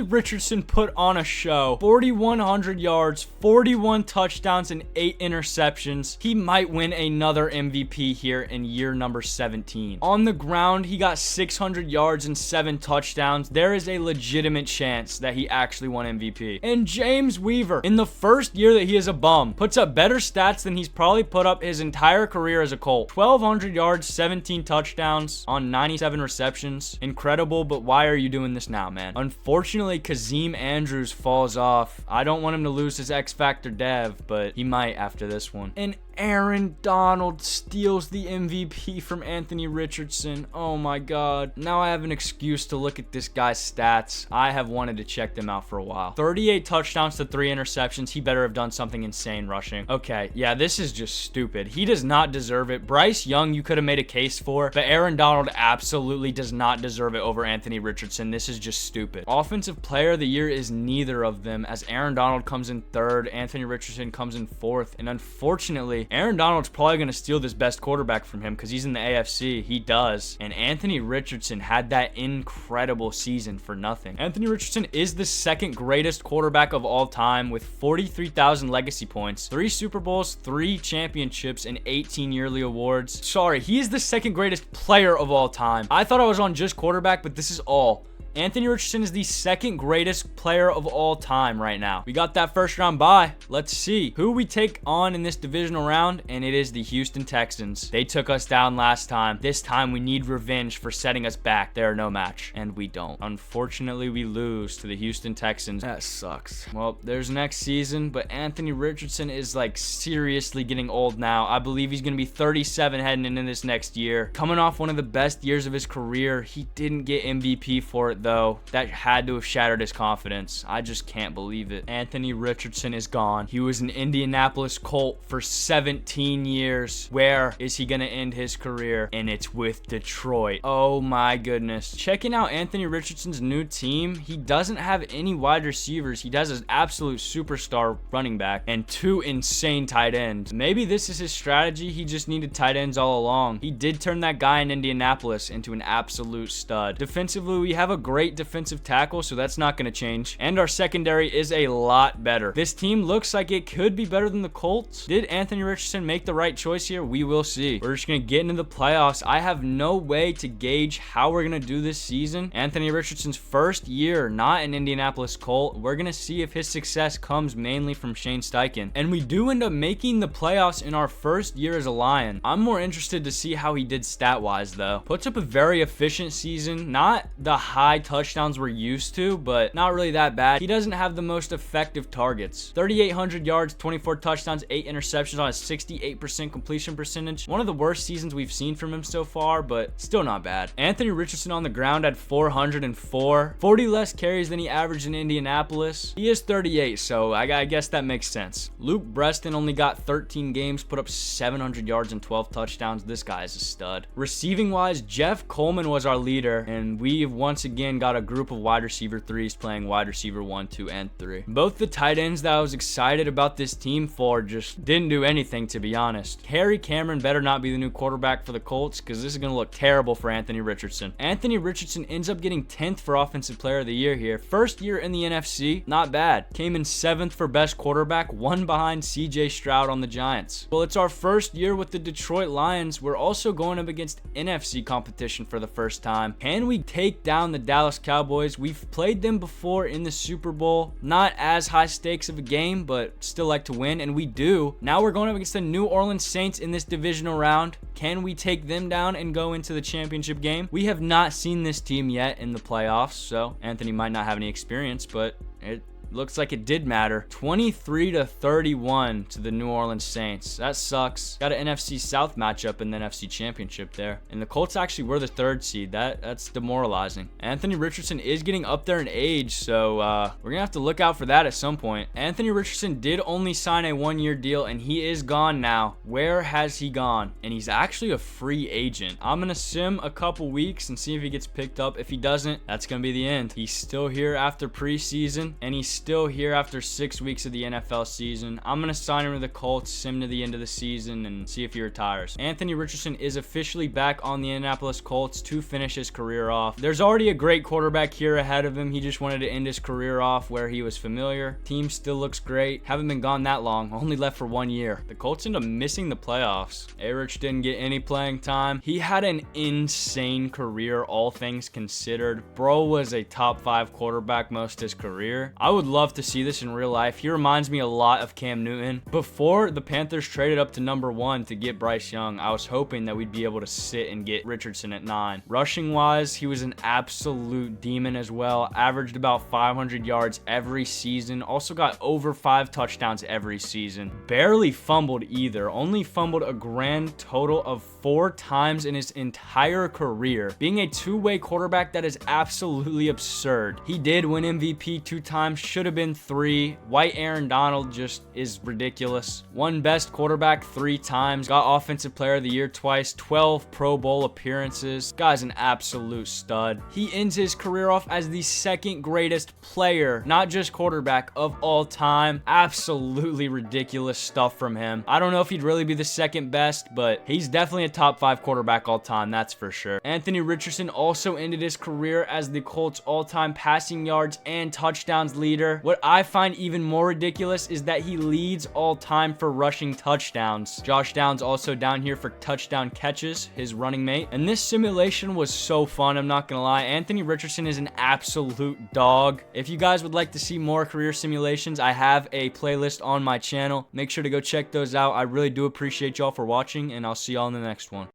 Richardson put on a show. 4,100 yards, 41 touchdowns, and 8 interceptions. He might win another MVP here in year number 17. On the ground, he got 600 yards and 7 touchdowns. There is a legitimate chance that he actually won MVP. And James Weaver, in the first year that he is a bum, puts up better stats than he's probably put up his entire career as a Colt. 1,200 yards, 17 touchdowns on 97 receptions. Incredible, but why are you doing this now, man? Unfortunately, Kazeem Andrews falls off. I don't want him to lose his X Factor dev, but he might after this one. And Aaron Donald steals the MVP from Anthony Richardson. Oh my God. Now I have an excuse to look at this guy's stats. I have wanted to check them out for a while. 38 touchdowns to 3 interceptions. He better have done something insane rushing. Okay, yeah, this is just stupid. He does not deserve it. Bryce Young, you could have made a case for, but Aaron Donald absolutely does not deserve it over Anthony Richardson. This is just stupid. Offensive Player of the Year is neither of them, as Aaron Donald comes in 3rd, Anthony Richardson comes in 4th, and unfortunately, honestly. Aaron Donald's probably going to steal this best quarterback from him because he's in the AFC. He does. And Anthony Richardson had that incredible season for nothing. Anthony Richardson is the second greatest quarterback of all time with 43,000 legacy points, 3 Super Bowls, 3 championships, and 18 yearly awards. Sorry, he is the second greatest player of all time. I thought I was on just quarterback, but this is all. Anthony Richardson is the second greatest player of all time right now. We got that first round bye. Let's see who we take on in this divisional round, and it is the Houston Texans. They took us down last time. This time we need revenge for setting us back. They are no match, and we don't. Unfortunately, we lose to the Houston Texans. That sucks. Well, there's next season, but Anthony Richardson is like seriously getting old now. I believe he's going to be 37 heading into this next year. Coming off one of the best years of his career, he didn't get MVP for it though. That had to have shattered his confidence. I just can't believe it. Anthony Richardson is gone. He was an Indianapolis Colt for 17 years. Where is he going to end his career? And it's with Detroit. Oh my goodness. Checking out Anthony Richardson's new team, he doesn't have any wide receivers. He does an absolute superstar running back and 2 insane tight ends. Maybe this is his strategy. He just needed tight ends all along. He did turn that guy in Indianapolis into an absolute stud. Defensively, we have a great defensive tackle, so that's not going to change. And our secondary is a lot better. This team looks like it could be better than the Colts. Did Anthony Richardson make the right choice here? We will see. We're just going to get into the playoffs. I have no way to gauge how we're going to do this season. Anthony Richardson's first year, not an Indianapolis Colt. We're going to see if his success comes mainly from Shane Steichen. And we do end up making the playoffs in our first year as a Lion. I'm more interested to see how he did stat-wise, though. Puts up a very efficient season. Not the high touchdowns we're used to, but not really that bad. He doesn't have the most effective targets. 3,800 yards, 24 touchdowns, 8 interceptions on a 68% completion percentage. One of the worst seasons we've seen from him so far, but still not bad. Anthony Richardson on the ground had 404, 40 less carries than he averaged in Indianapolis. He is 38, so I guess that makes sense. Luke Breston only got 13 games, put up 700 yards and 12 touchdowns. This guy is a stud. Receiving wise, Jeff Coleman was our leader, and we've once again got a group of wide receiver 3s playing wide receiver 1, 2, and 3. Both the tight ends that I was excited about this team for just didn't do anything, to be honest. Harry Cameron better not be the new quarterback for the Colts, because this is going to look terrible for Anthony Richardson. Anthony Richardson ends up getting 10th for Offensive Player of the Year here. First year in the NFC, not bad. Came in 7th for best quarterback, 1 behind CJ Stroud on the Giants. Well, it's our first year with the Detroit Lions. We're also going up against NFC competition for the first time. Can we take down the Dallas Cowboys? We've played them before in the Super Bowl. Not as high stakes of a game, but still like to win, and we do. Now we're going up against the New Orleans Saints in this divisional round. Can we take them down and go into the championship game? We have not seen this team yet in the playoffs, so Anthony might not have any experience, but it looks like it did matter. 23-31 to the New Orleans Saints. That sucks. Got an NFC South matchup in the NFC Championship there. And the Colts actually were the 3rd seed. That's demoralizing. Anthony Richardson is getting up there in age, so we're going to have to look out for that at some point. Anthony Richardson did only sign a 1-year deal, and he is gone now. Where has he gone? And he's actually a free agent. I'm going to sim a couple weeks and see if he gets picked up. If he doesn't, that's going to be the end. He's still here after preseason, and he's still here after 6 weeks of the NFL season. I'm going to sign him to the Colts, sim to the end of the season, and see if he retires. Anthony Richardson is officially back on the Indianapolis Colts to finish his career off. There's already a great quarterback here ahead of him. He just wanted to end his career off where he was familiar. Team still looks great. Haven't been gone that long. Only left for 1 year. The Colts end up missing the playoffs. A-Rich didn't get any playing time. He had an insane career, all things considered. Bro was a top 5 quarterback most of his career. I would love to see this in real life. He reminds me a lot of Cam Newton. Before the Panthers traded up to number 1 to get Bryce Young, I was hoping that we'd be able to sit and get Richardson at 9. Rushing wise, he was an absolute demon as well. Averaged about 500 yards every season. Also got over 5 touchdowns every season. Barely fumbled either. Only fumbled a grand total of 4 times in his entire career. Being a two-way quarterback, that is absolutely absurd. He did win MVP 2 times. should have been 3. White Aaron Donald just is ridiculous. Won best quarterback 3 times. Got offensive player of the year twice. 12 Pro Bowl appearances. Guy's an absolute stud. He ends his career off as the 2nd greatest player, not just quarterback, of all time. Absolutely ridiculous stuff from him. I don't know if he'd really be the 2nd best, but he's definitely a top 5 quarterback all time, that's for sure. Anthony Richardson also ended his career as the Colts all-time passing yards and touchdowns leader. What I find even more ridiculous is that he leads all time for rushing touchdowns. Josh Downs also down here for touchdown catches, his running mate. And this simulation was so fun, I'm not gonna lie. Anthony Richardson is an absolute dog. If you guys would like to see more career simulations, I have a playlist on my channel. Make sure to go check those out. I really do appreciate y'all for watching, and I'll see y'all in the next one.